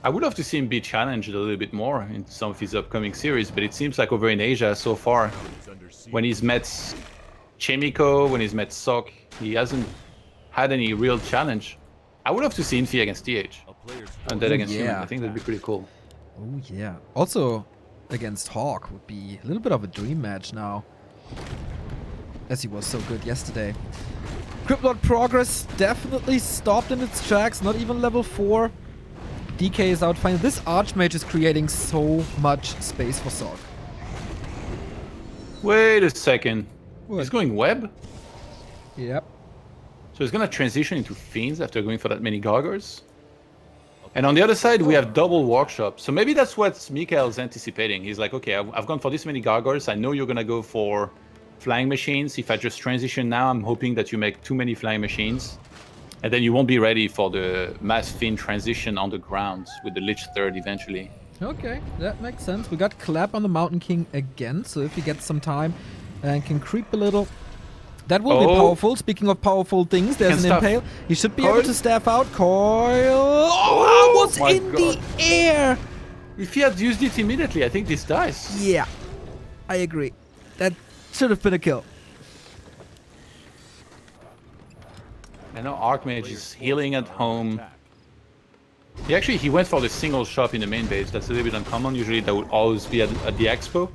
I would love to see him be challenged a little bit more in some of his upcoming series, but it seems like over in Asia so far, when he's met Chemico, when he's met Sok, he hasn't had any real challenge. I would love to see Infi against TH, and then against human. I think that'd be pretty cool. Oh yeah. Also against Hawk would be a little bit of a dream match now, as he was so good yesterday. Cryptlord progress definitely stopped in its tracks, not even level 4. DK is out finally. This Archmage is creating so much space for Sok. Wait a second. What? He's going web? Yep. So he's gonna transition into Fiends after going for that many Gargors? And on the other side, we have double Workshop. So maybe that's what Mikael's anticipating. He's like, okay, I've gone for this many Gargors. I know you're gonna go for Flying Machines. If I just transition now, I'm hoping that you make too many Flying Machines. And then you won't be ready for the Mass Fiend transition on the ground with the Lich 3rd eventually. Okay, that makes sense. We got Clap on the Mountain King again, so if he gets some time and can creep a little, that will be powerful. Speaking of powerful things, there's an Impale. He should be able to staff out. Coil. Oh, was in the air. If he had used it immediately, I think this dies. Yeah, I agree. That should have been a kill. I know Archmage is healing at home. He went for the single shop in the main base. That's a little bit uncommon. Usually that would always be at the expo.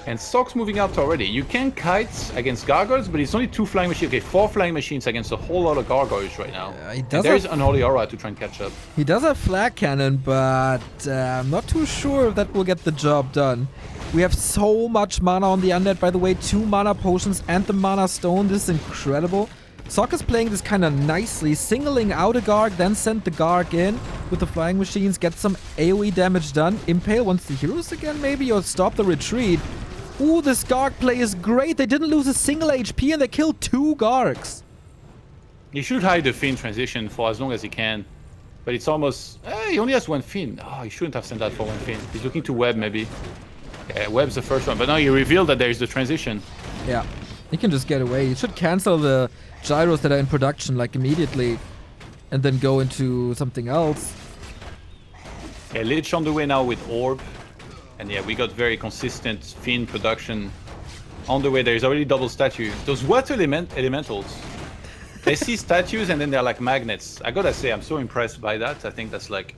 And Sock's moving out already. You can kite against Gargoyles, but it's only 2 flying machines. Okay, 4 flying machines against a whole lot of Gargoyles right now. There's Unholy Aura to try and catch up. He does have Flag Cannon, but I'm not too sure if that will get the job done. We have so much mana on the Undead, by the way. 2 mana potions and the Mana Stone. This is incredible. Sok is playing this kind of nicely, singling out a Garg, then send the Garg in with the flying machines, get some AoE damage done. Impale wants the heroes again maybe, or stop the retreat. Ooh, this Garg play is great. They didn't lose a single HP and they killed 2 Gargs. He should hide the Fiend transition for as long as he can. But it's almost... he only has 1 Fiend. Oh, he shouldn't have sent that for 1 Fiend. He's looking to Web maybe. Yeah, Web's the first one. But now he revealed that there's the transition. Yeah, he can just get away. He should cancel the gyros that are in production like immediately and then go into something else. Yeah, Lich on the way now with Orb. And yeah, we got very consistent Fiend production on the way. There's already double statue. Those water elementals, they see statues and then they're like magnets. I gotta say, I'm so impressed by that. I think that's like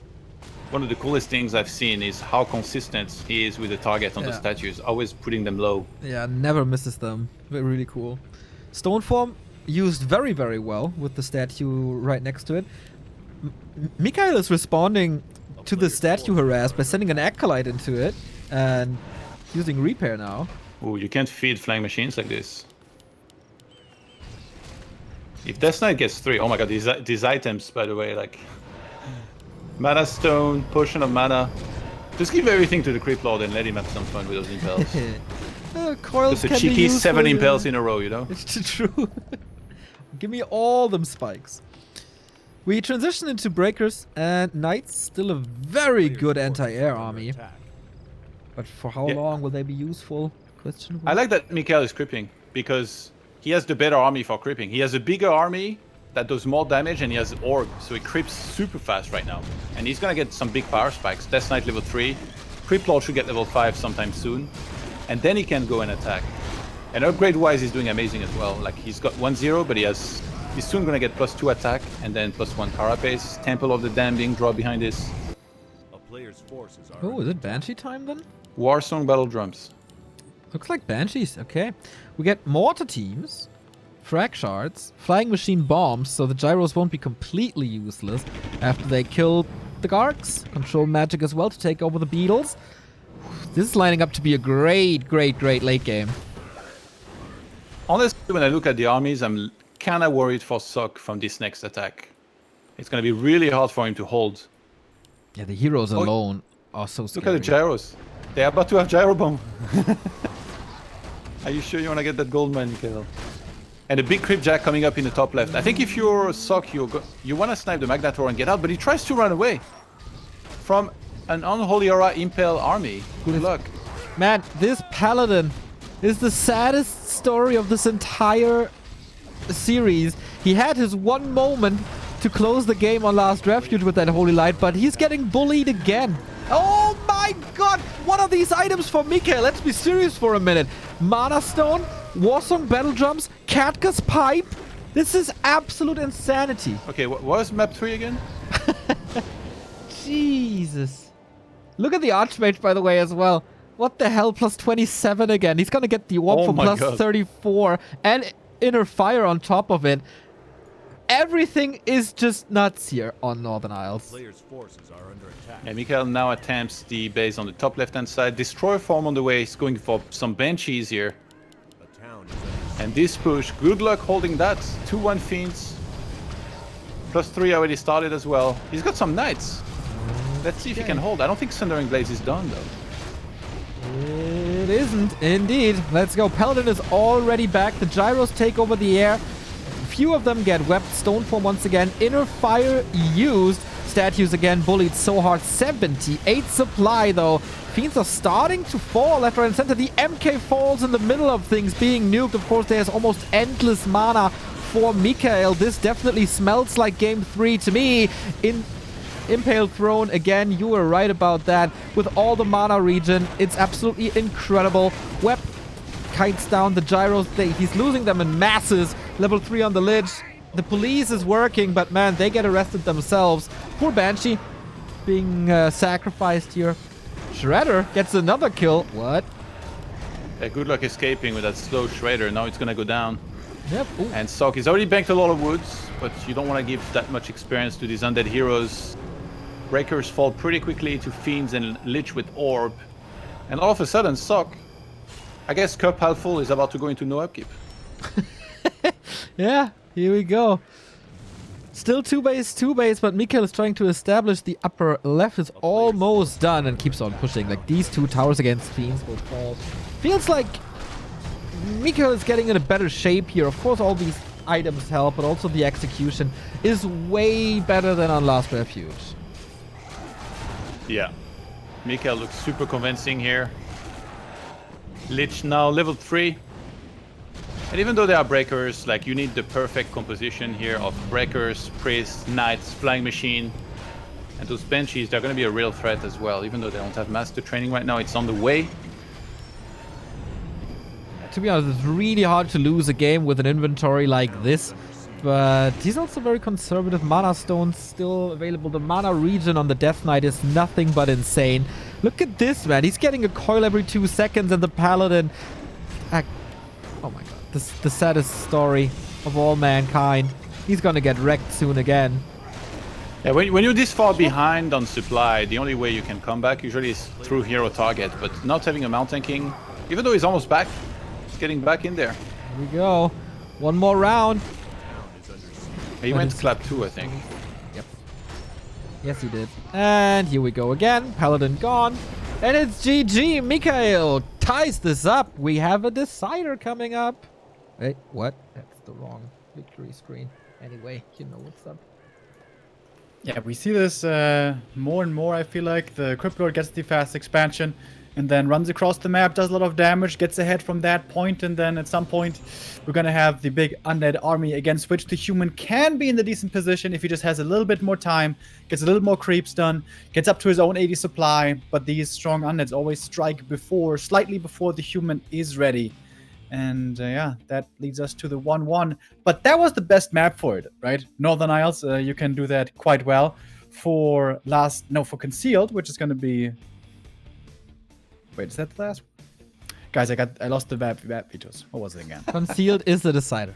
one of the coolest things I've seen is how consistent he is with the target on the statues, always putting them low. Yeah, never misses them. Really cool. Stoneform used very, very well with the statue right next to it. Mikael is responding to the statue harass by sending an Acolyte into it and using Repair now. Oh, you can't feed Flying Machines like this. If Death Knight gets 3, oh my god, these items, by the way, like... Mana Stone, Potion of Mana. Just give everything to the Creep Lord and let him have some fun with those impels. Coils Just a cheeky 7 impels in a row, you know? It's true. Give me all them spikes. We transition into Breakers, and Knights still a very good anti-air army. But for how long will they be useful? Questionable. I like that Mikael is creeping, because he has the better army for creeping. He has a bigger army that does more damage, and he has Orb, so he creeps super fast right now. And he's gonna get some big power spikes. Death Knight level 3. Creep Lord should get level 5 sometime soon. And then he can go and attack. And upgrade-wise, he's doing amazing as well. Like, he's got 1-0, but he's soon going to get +2 attack and then +1 carapace. Temple of the Dam being drawn behind this. A player's forces are Oh, is it Banshee time then? Warsong Battle Drums. Looks like Banshees. Okay. We get mortar teams, frag shards, flying machine bombs, so the gyros won't be completely useless after they kill the Garks. Control magic as well to take over the beetles. This is lining up to be a great late game. Honestly, when I look at the armies, I'm kind of worried for Sok from this next attack. It's going to be really hard for him to hold. Yeah, the heroes alone are so scary. Look at the gyros. They're about to have gyro bomb. Are you sure you want to get that gold mine, Mikael? And a big Crypt Jack coming up in the top left. I think if you're Sok, you want to snipe the Magnator and get out, but he tries to run away from an Unholy Aura Impale army. Good luck. Man, this Paladin is the saddest story of this entire series. He had his one moment to close the game on Last Refuge with that Holy Light, but he's getting bullied again. Oh my god! What are these items for Mikael? Let's be serious for a minute. Mana Stone, Warsong Battle Drums, Katka's Pipe. This is absolute insanity. Okay, what was map 3 again? Jesus. Look at the Archmage, by the way, as well. What the hell? Plus 27 again. He's gonna get the orb for plus 34 and Inner Fire on top of it. Everything is just nuts here on Northern Isles. player's forces are under attack. And Mikael now attempts the base on the top left-hand side. Destroyer form on the way. He's going for some Banshees here. A town is under And this push, good luck holding that. 2-1 Fiends. +3 already started as well. He's got some Knights. Let's see if he can hold. I don't think Sundering Blaze is done, though. It isn't, indeed. Let's go. Paladin is already back. The gyros take over the air. Few of them get wept. Stone form once again. Inner Fire used. Statues again bullied so hard. 78 supply, though. Fiends are starting to fall left, right, and center. The MK falls in the middle of things being nuked. Of course, there's almost endless mana for Mikael. This definitely smells like game 3 to me. In Impale Throne, again, you were right about that. With all the mana regen, it's absolutely incredible. Web kites down the gyros. He's losing them in masses. Level 3 on the Lich. The police is working, but man, they get arrested themselves. Poor Banshee being sacrificed here. Shredder gets another kill. What? Yeah, good luck escaping with that slow Shredder. Now it's gonna go down. Yep. Ooh. And Sok, he's already banked a lot of woods, but you don't want to give that much experience to these undead heroes. Breakers fall pretty quickly to Fiends and Lich with Orb. And all of a sudden, Sok, I guess Cup half full is about to go into no upkeep. Yeah, here we go. Still 2-base, but Mikael is trying to establish the upper left. Is almost done and keeps on pushing. Like, these two towers against Fiends will fall. Feels like Mikael is getting in a better shape here. Of course, all these items help, but also the execution is way better than on Last Refuge. Yeah. Mikael looks super convincing here. Lich now level 3. And even though they are breakers, like, you need the perfect composition here of breakers, priests, knights, flying machine. And those Banshees, they're going to be a real threat as well. Even though they don't have master training right now, it's on the way. To be honest, it's really hard to lose a game with an inventory like this. But he's also very conservative. Mana stones still available. The mana regen on the Death Knight is nothing but insane. Look at this, man. He's getting a coil every 2 seconds, and the Paladin... Oh my god. The saddest story of all mankind. He's gonna get wrecked soon again. Yeah, when you're this far behind on supply, the only way you can come back usually is through hero target. But not having a Mountain King, even though he's almost back, he's getting back in there. Here we go. One more round. He went clap 2, I think. Yep. Yes, he did. And here we go again. Paladin gone. And it's GG. Mikael ties this up. We have a decider coming up. Wait, what? That's the wrong victory screen. Anyway, you know what's up. Yeah, we see this more and more, I feel like. The Crypt Lord gets the fast expansion and then runs across the map, does a lot of damage, gets ahead from that point, and then at some point we're going to have the big undead army against which the human can be in the decent position if he just has a little bit more time, gets a little more creeps done, gets up to his own 80 supply, but these strong undeads always strike slightly before the human is ready. And yeah, that leads us to the 1-1. But that was the best map for it, right? Northern Isles, you can do that quite well. For Concealed, which is going to be... Wait, is that the last? Guys, I lost the map vetoes. What was it again? Concealed is the decider.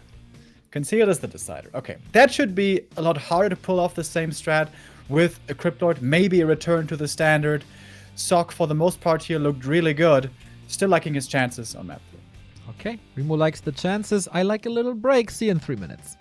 Concealed is the decider. Okay, that should be a lot harder to pull off the same strat with a Cryptlord. Maybe a return to the standard. Sock, for the most part here, looked really good. Still liking his chances on map 3. Okay, Remo likes the chances. I like a little break. See you in 3 minutes.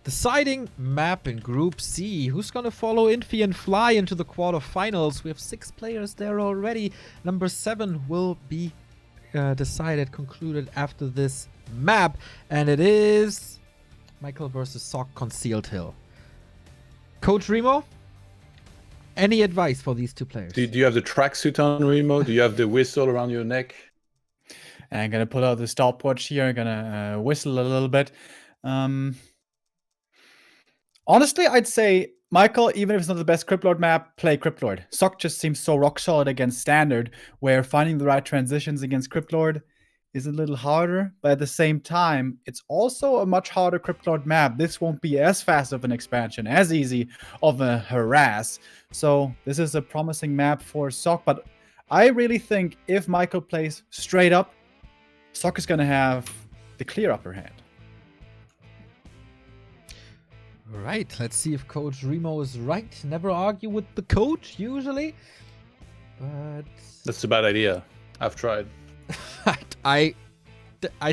Deciding map in Group C. Who's gonna follow Infi and Fly into the quarterfinals? We have 6 players there already. Number 7 will be decided, concluded after this map. And it is Michael versus Sock Concealed Hill. Coach Remo, any advice for these 2 players? Do you have the tracksuit on, Remo? Do you have the whistle around your neck? And I'm gonna pull out the stopwatch here. I'm gonna whistle a little bit. Honestly, I'd say Michael, even if it's not the best Cryptlord map, play Cryptlord. Sock just seems so rock solid against Standard, where finding the right transitions against Cryptlord is a little harder, but at the same time, it's also a much harder Cryptlord map. This won't be as fast of an expansion, as easy of a harass. So this is a promising map for Sock, but I really think if Michael plays straight up, Sock is going to have the clear upper hand. All right, let's see if Coach Remo is right. Never argue with the coach, usually. But That's a bad idea. I've tried. I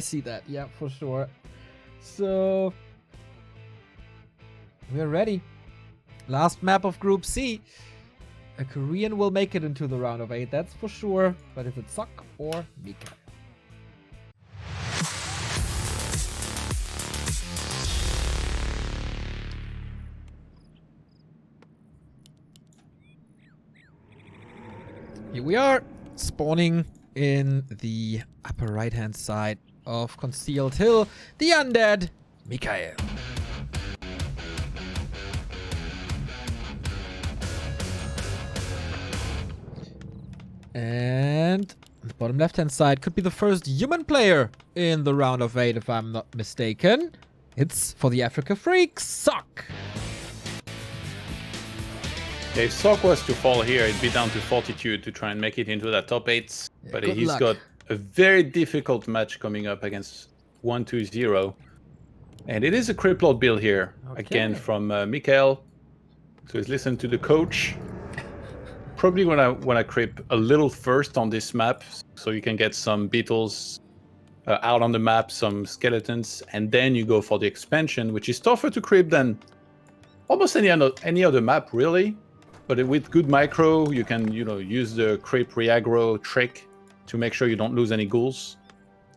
see that, yeah, for sure. So we're ready. Last map of Group C. A Korean will make it into the round of 8, that's for sure. But is it Sok or Mika? Here we are, spawning in the upper right-hand side of Concealed Hill, the undead Mikael. And on the bottom left-hand side could be the first human player in the round of 8, if I'm not mistaken. It's for the Africa Freaks, Sok. Yeah, if Sok was to fall here, it'd be down to Fortitude to try and make it into that top 8. Yeah, but good he's luck. got a very difficult match coming up against 1-2-0. And it is a Criplord build here, again from Mikael. So he's listened to the coach. Probably when I creep a little first on this map, so you can get some beetles out on the map, some skeletons, and then you go for the expansion, which is tougher to creep than almost any other map, really. But with good micro, you can use the creep re-aggro trick to make sure you don't lose any ghouls.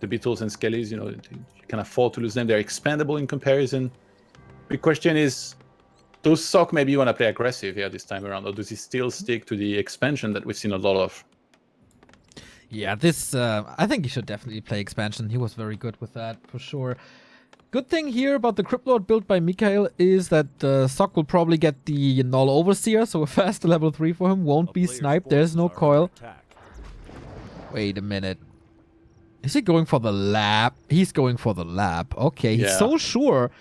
The beetles and skellies, you can afford to lose them. They're expandable in comparison. The question is, does Sok maybe want to play aggressive here this time around, or does he still stick to the expansion that we've seen a lot of? Yeah, this, I think he should definitely play expansion. He was very good with that, for sure. Good thing here about the Criplord build by Mikael is that Sok will probably get the Null Overseer, so a fast level 3 for him. Won't be sniped, there's no coil. Wait a minute. Is he going for the lab? He's going for the lab. Okay, he's so sure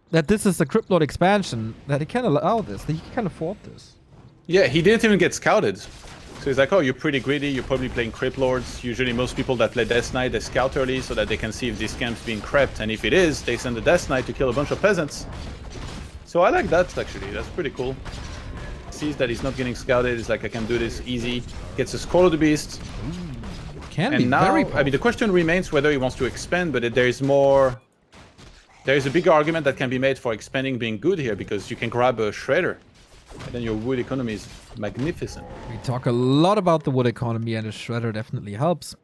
that this is a Criplord expansion that he can allow this, that he can afford this. Yeah, he didn't even get scouted. So he's like, oh, you're pretty greedy, you're probably playing Criplords. Usually most people that play Death Knight, they scout early so that they can see if this camp's being crept, and if it is, they send the Death Knight to kill a bunch of peasants. So I like that, actually. That's pretty cool. Sees that he's not getting scouted, he's like, I can do this easy. Gets a Scroll of the Beast. Can and be now, very I mean, the question remains whether he wants to expand, but there is a big argument that can be made for expanding being good here, because you can grab a Shredder, and then your wood economy is magnificent. We talk a lot about the wood economy, and a Shredder definitely helps.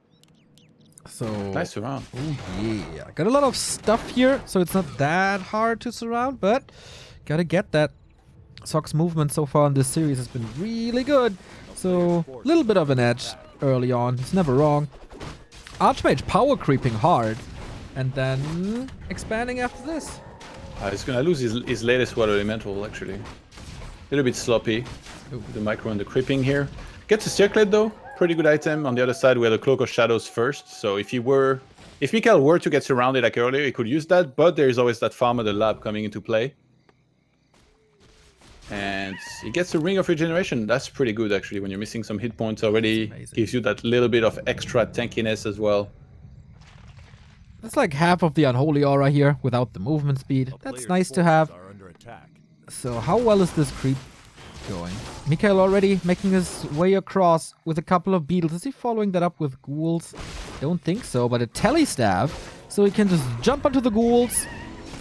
So Nice surround. Oh yeah, got a lot of stuff here, so it's not that hard to surround, but gotta get that. Sok's movement so far in this series has been really good, so a little bit of an edge early on. It's never wrong. Archmage power creeping hard, and then expanding after this. He's gonna lose his latest water elemental, actually. A little bit sloppy. The micro and the creeping here. Gets a circlet though. Pretty good item. On the other side, we had a Cloak of Shadows first. So if Mikael were to get surrounded like earlier, he could use that. But there is always that farm of the lab coming into play. And he gets a Ring of Regeneration. That's pretty good, actually, when you're missing some hit points already. Gives you that little bit of extra tankiness as well. That's like half of the Unholy Aura here without the movement speed. That's nice to have. So how well is this creep going? Mikael already making his way across with a couple of beetles. Is he following that up with ghouls? Don't think so, but a telestaff. So he can just jump onto the ghouls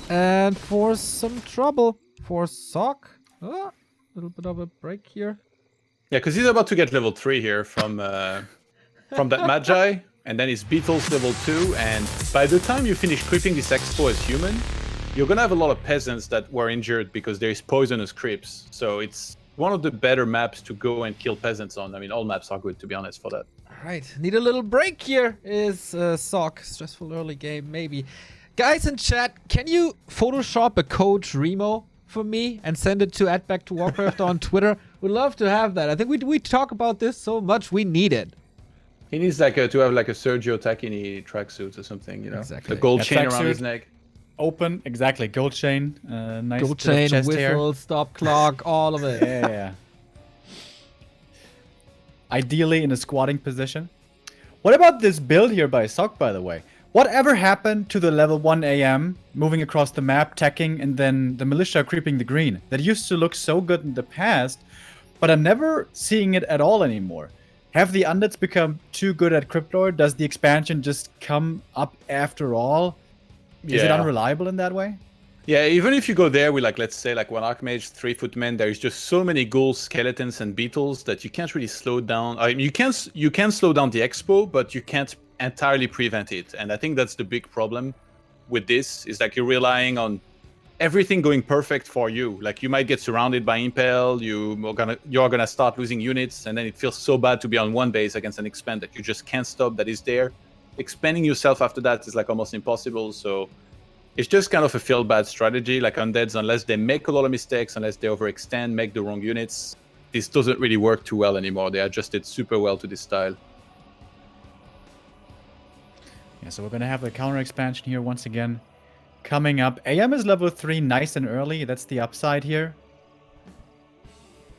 and force some trouble for Sok. A little bit of a break here. Yeah, because he's about to get level 3 here from that Magi, and then his Beetles level 2, and by the time you finish creeping this Expo as human, you're gonna have a lot of peasants that were injured because there is poisonous creeps. So it's one of the better maps to go and kill peasants on. I mean, all maps are good, to be honest, for that. Alright, need a little break here is Sok. Stressful early game, maybe. Guys in chat, can you Photoshop a Coach Remo for me and send it to @BackToWarcraft on Twitter? We'd love to have that. I think we talk about this so much, we need it. He needs to have like a Sergio Tacchini tracksuit or something, Exactly. The gold chain around tracksuit. his neck. Open, exactly. Gold chain. Nice Gold bit of chain, chest hair. whistle, stop clock, all of it. Yeah. Ideally in a squatting position. What about this build here by Sok, by the way? Whatever happened to the level 1 AM, moving across the map, teching, and then the militia creeping the green? That used to look so good in the past, but I'm never seeing it at all anymore. Have the undeads become too good at Cryptlore? Does the expansion just come up after all? Is it unreliable in that way? Yeah, even if you go there with like, let's say like one Archmage, 3 footmen, there's just so many ghouls, skeletons, and beetles that you can't really slow down. I mean, you can slow down the expo, but you can't entirely prevent it. And I think that's the big problem with this, is like you're relying on everything going perfect for you. Like you might get surrounded by Impel, you're gonna start losing units, and then it feels so bad to be on one base against an expand that you just can't stop, that is there. Expanding yourself after that is like almost impossible. So it's just kind of a feel bad strategy. Like undeads, unless they make a lot of mistakes, unless they overextend, make the wrong units, this doesn't really work too well anymore. They adjusted super well to this style. Yeah, so we're gonna have the counter expansion here once again. Coming up, AM is level 3, nice and early. That's the upside here.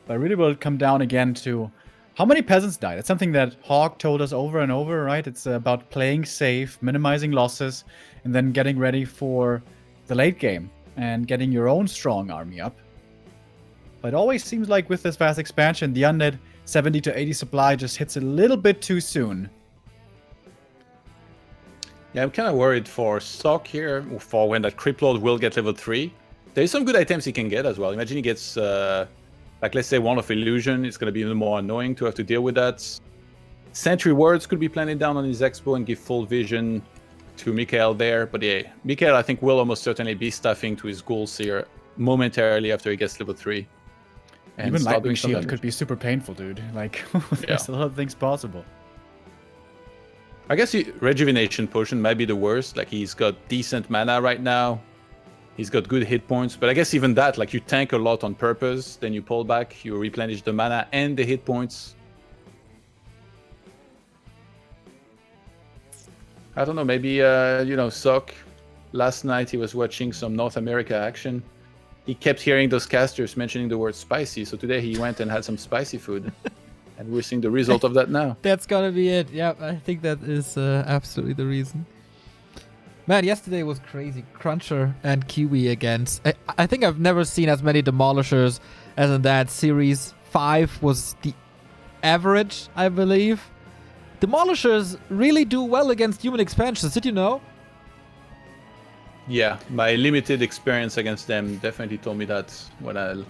But really will come down again to how many peasants died. That's something that Hawk told us over and over, right? It's about playing safe, minimizing losses, and then getting ready for the late game and getting your own strong army up. But it always seems like with this fast expansion, the undead 70 to 80 supply just hits a little bit too soon. Yeah, I'm kind of worried for Sock here, for when that Crypt Lord will get level 3. There's some good items he can get as well. Imagine he gets, like, let's say, Wand of Illusion. It's going to be even more annoying to have to deal with that. Sentry Words could be planted down on his expo and give full vision to Mikael there. But yeah, Mikael, I think, will almost certainly be stuffing to his ghouls here momentarily after he gets level 3. And even start Lightning doing some Shield damage. could be super painful, dude. Like, there's a lot of things possible. I guess Rejuvenation Potion might be the worst. Like, he's got decent mana right now. He's got good hit points. But I guess even that, like, you tank a lot on purpose. Then you pull back, you replenish the mana and the hit points. I don't know, maybe, you know, Sock. Last night he was watching some North America action. He kept hearing those casters mentioning the word spicy. So today he went and had some spicy food. And we're seeing the result of that now. That's gonna be it. Yeah, I think that is absolutely the reason. Man, yesterday was crazy. Cruncher and Kiwi against. I think I've never seen as many Demolishers as in that series. 5 was the average, I believe. Demolishers really do well against human expansions. Did you know? Yeah, my limited experience against them definitely told me that when I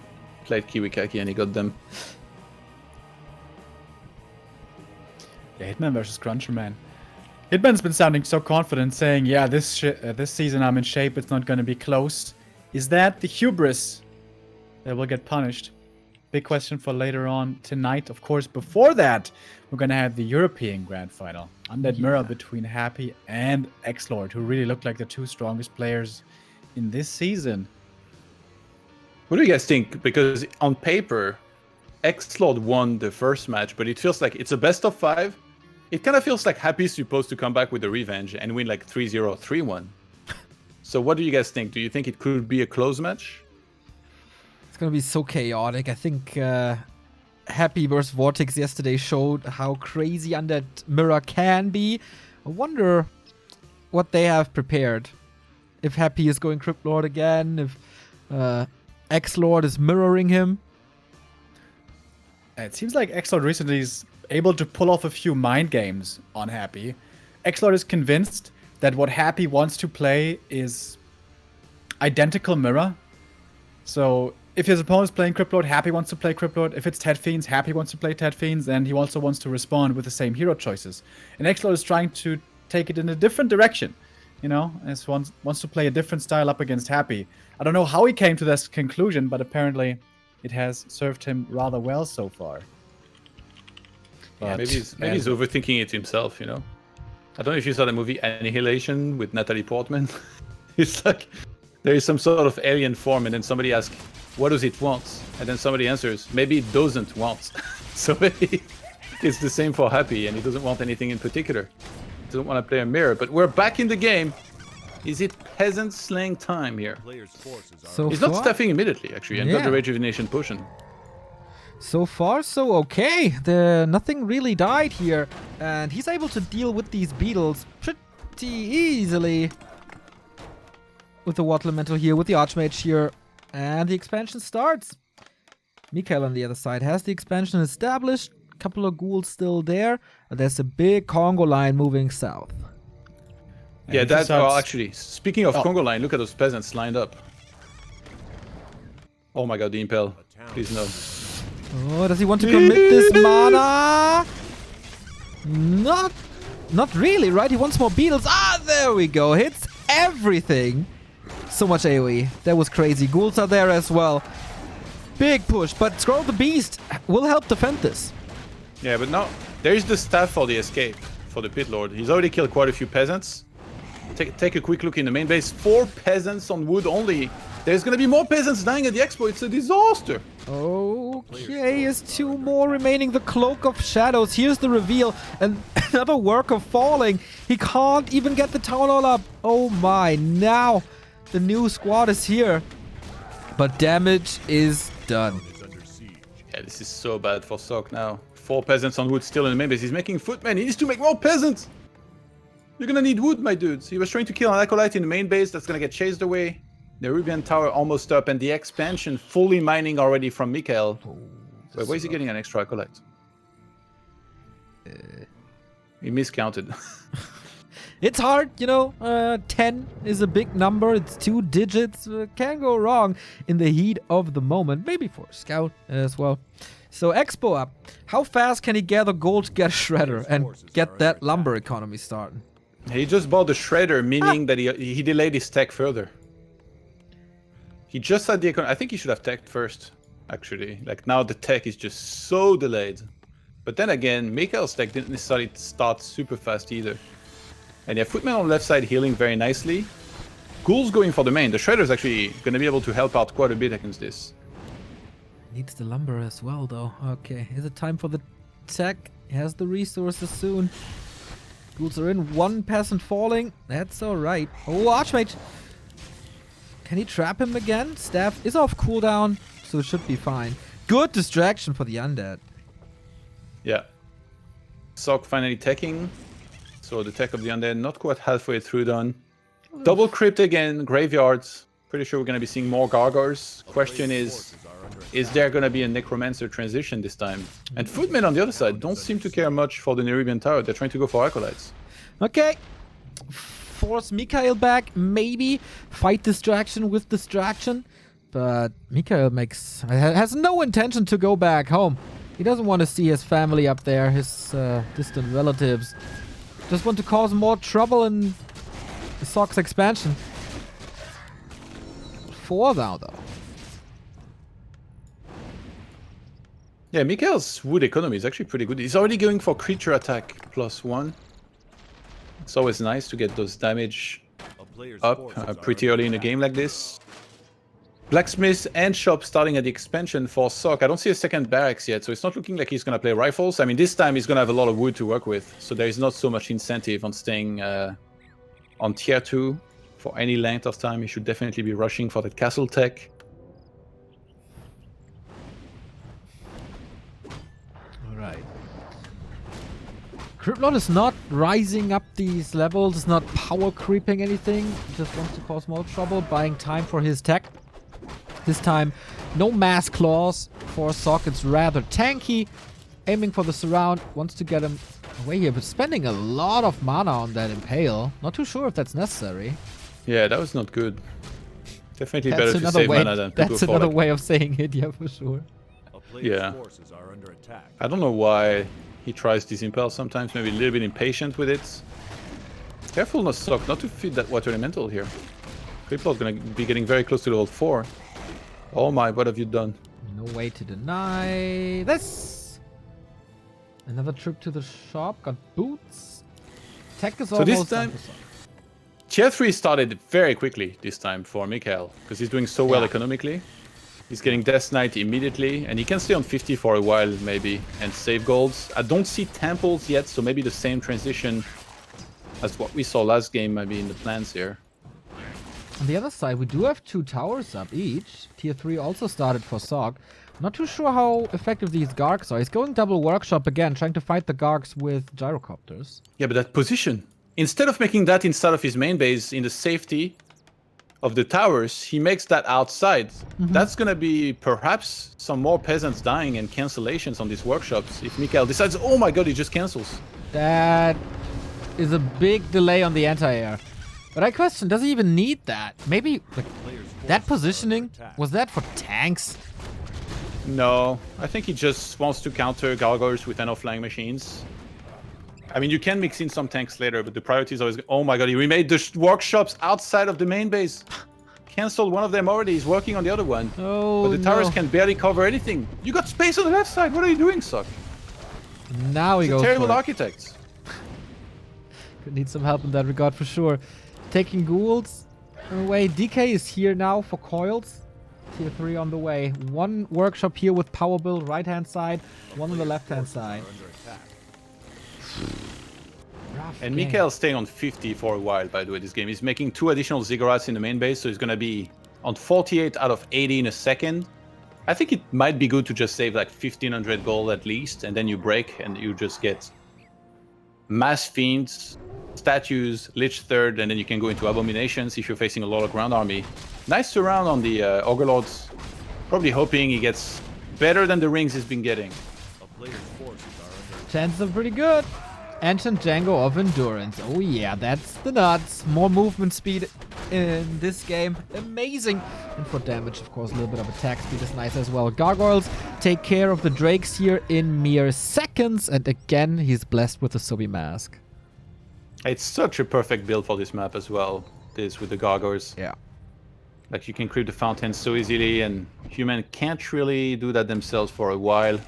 played Kiwi Kaki and he got them. Yeah, Hitman versus Cruncher, man. Hitman's been sounding so confident, saying, yeah, this season I'm in shape, it's not going to be close. Is that the hubris that will get punished? Big question for later on tonight. Of course, before that, we're going to have the European Grand Final. Undead Mirror between Happy and X-Lord, who really look like the 2 strongest players in this season. What do you guys think? Because on paper, X-Lord won the first match, but it feels like it's a best of 5. It kind of feels like Happy's supposed to come back with a revenge and win like 3-0, 3-1. So what do you guys think? Do you think it could be a close match? It's gonna be so chaotic. I think Happy versus Vortex yesterday showed how crazy Undead Mirror can be. I wonder what they have prepared. If Happy is going Crypt Lord again, if X-Lord is mirroring him. It seems like X-Lord recently is able to pull off a few mind games on Happy. X-Lord is convinced that what Happy wants to play is identical mirror. So if his opponent's playing Crypt Lord, Happy wants to play Crypt Lord. If it's Ted Fiends, Happy wants to play Ted Fiends, and he also wants to respond with the same hero choices. And X-Lord is trying to take it in a different direction. You know, as wants to play a different style up against Happy. I don't know how he came to this conclusion, but apparently it has served him rather well so far. Yeah, But, maybe he's overthinking it himself, you know? I don't know if you saw the movie Annihilation with Natalie Portman. It's like there is some sort of alien form and then somebody asks, what does it want? And then somebody answers, maybe it doesn't want. So maybe it's the same for Happy and he doesn't want anything in particular. He doesn't want to play a mirror, but we're back in the game. Is it peasant slaying time here? Players' forces are So He's not far, stuffing immediately, actually, and got Yeah. the Rejuvenation Potion. so far, so okay. Nothing really died here, and he's able to deal with these beetles pretty easily. With the Water Elemental here, with the Archmage here, and the expansion starts. Mikael on the other side has the expansion established. Couple of ghouls still there. There's a big Congo line moving south. Yeah, if that. he starts- Well, actually, speaking of Oh. Congo line, look at those peasants lined up. Oh my god, the Impel. Please no. Oh, does he want to commit this mana? Not really, right? He wants more beetles. Ah, there we go. Hits everything. So much AoE. That was crazy. Ghouls are there as well. Big push, but Scroll the Beast will help defend this. Yeah, but no. There's the staff for the escape for the Pit Lord. He's already killed quite a few peasants. Take a quick look in the main base. 4 peasants on wood only. There's gonna be more peasants dying at the expo. It's a disaster. Okay, is 2 more remaining. The Cloak of Shadows. Here's the reveal. And another worker falling. He can't even get the Town Hall up. Oh my, now the new squad is here. But damage is done. Yeah, this is so bad for Sok now. 4 peasants on wood still in the main base. He's making footmen. He needs to make more peasants. You're gonna need wood, my dudes. He was trying to kill an acolyte in the main base. That's gonna get chased away. The Nerubian Tower almost up, and the expansion fully mining already from Mikael. Wait, where is he getting an extra acolyte? He miscounted. It's hard, you know. 10 is a big number. It's 2 digits. Can't go wrong in the heat of the moment. Maybe for a scout as well. So Expo up. How fast can he gather gold to get a shredder and get that lumber economy starting? He just bought the shredder, meaning that he delayed his tech further. He just had the I think he should have teched first, actually. Like now the tech is just so delayed. But then again, Mikael's tech didn't necessarily start super fast either. And yeah, Footman on the left side healing very nicely. Ghouls going for the main. The shredder's actually going to be able to help out quite a bit against this. Needs the lumber as well, though. Okay, is it time for the tech? He has the resources soon. Ghouls are in. 1 peasant falling. That's alright. Oh, Archmage! Can he trap him again? Staff is off cooldown, so it should be fine. Good distraction for the undead. Yeah. Sok finally teching. So the tech of the undead not quite halfway through done. Double crypt again, graveyards. Pretty sure we're going to be seeing more gargars. Question is there going to be a necromancer transition this time? And Footmen on the other side don't seem to care much for the Nerubian Tower. They're trying to go for acolytes. Okay. Force Mikael back, maybe fight distraction with distraction, but Mikael has no intention to go back home. He doesn't want to see his family up there, his distant relatives. Just want to cause more trouble in the Sox expansion. 4 now, though. Yeah, Mikael's wood economy is actually pretty good. He's already going for creature attack +1. It's always nice to get those damage up pretty early in a game like this. Blacksmith and shop starting at the expansion for Sok. I don't see a second barracks yet, so it's not looking like he's going to play rifles. I mean, this time he's going to have a lot of wood to work with, so there is not so much incentive on staying on tier 2 for any length of time. He should definitely be rushing for the castle tech. Alright. Cryptlord is not rising up these levels, is not power creeping anything. He just wants to cause more trouble, buying time for his tech. This time, no mass claws for Sok. It's rather tanky. Aiming for the surround, wants to get him away here, but spending a lot of mana on that Impale. Not too sure if that's necessary. Yeah, that was not good. Definitely better to save mana than to go for That's another way of saying it, yeah, for sure. Yeah. I don't know why he tries this Impale sometimes, maybe a little bit impatient with it. Careful, not Sok, not to feed that water elemental here. Cryptlord's gonna be getting very close to level 4. Oh my, what have you done? No way to deny this. Another trip to the shop, got boots. Tech is almost this time, tier 3 started very quickly this time for Mikael, because he's doing so well economically. He's getting Death Knight immediately, and he can stay on 50 for a while maybe, and save golds. I don't see temples yet, so maybe the same transition as what we saw last game might be in the plans here. On the other side, we do have 2 towers up each. Tier 3 also started for Sok. Not too sure how effective these Gargs are. He's going double workshop again, trying to fight the Gargs with gyrocopters. Yeah, but that position. Instead of making that inside of his main base in the safety of the towers, he makes that outside. That's gonna be perhaps some more peasants dying and cancellations on these workshops if Mikael decides, oh my god, he just cancels. That is a big delay on the anti-air. But I question, does he even need that? Maybe like, Players' that forces are positioning, under attack. was that for tanks? No, I think he just wants to counter gargoyles with enough flying machines. I mean, you can mix in some tanks later, but the priority is always... Oh my god, he remade the workshops outside of the main base. Cancelled one of them already, he's working on the other one. Oh, But the towers no. can barely cover anything. You got space on the left side, what are you doing, Sock? Now he He's a goes terrible for it. architect. Could need some help in that regard for sure. Taking ghouls away. DK is here now for coils. Tier 3 on the way. One workshop here with power build right hand side, one on the left hand side. Are under attack. Rough And game. Mikael's staying on 50 for a while, by the way, this game. He's making 2 additional ziggurats in the main base, so he's gonna be on 48 out of 80 in a second. I think it might be good to just save like 1500 gold at least, and then you break and you just get mass fiends, statues, lich third, and then you can go into abominations if you're facing a lot of ground army. Nice surround on the Ogre-Lords. Probably hoping he gets better than the rings he's been getting. A player's forces are under attack. Chances are pretty good. Ancient Django of Endurance. Oh yeah, that's the nuts. More movement speed in this game. Amazing. And for damage, of course, a little bit of attack speed is nice as well. Gargoyles take care of the Drakes here in mere seconds. And again, he's blessed with the Sobi Mask. It's such a perfect build for this map as well, this with the gargoyles. Yeah. Like you can creep the fountain so easily, and human can't really do that themselves for a while.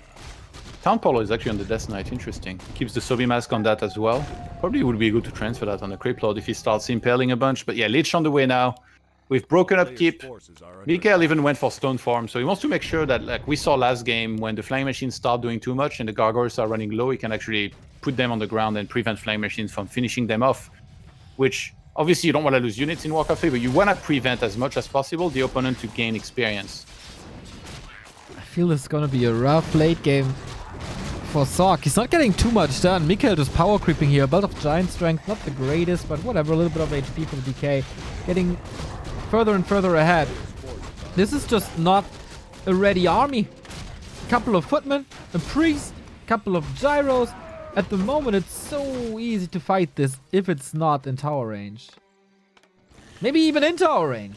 Town Polo is actually on the Death Knight, interesting. Keeps the Sobi Mask on that as well. Probably would be good to transfer that on the Creep Lord if he starts impaling a bunch. But yeah, Lich on the way now. We've broken up Players' keep. forces are under Mikael even went for Stone Farm, so he wants to make sure that, like we saw last game, when the Flying Machines start doing too much and the Gargoyles are running low, he can actually put them on the ground and prevent Flying Machines from finishing them off. Which, obviously you don't want to lose units in Warcraft 3, but you want to prevent as much as possible the opponent to gain experience. I feel this is going to be a rough late game for Sork. He's not getting too much done. Mikael just power creeping here. Belt of Giant Strength, not the greatest, but whatever. A little bit of HP for the DK. Getting further and further ahead. This is just not a ready army. Couple of footmen, a priest, couple of gyros. At the moment, it's so easy to fight this if it's not in tower range. Maybe even in tower range.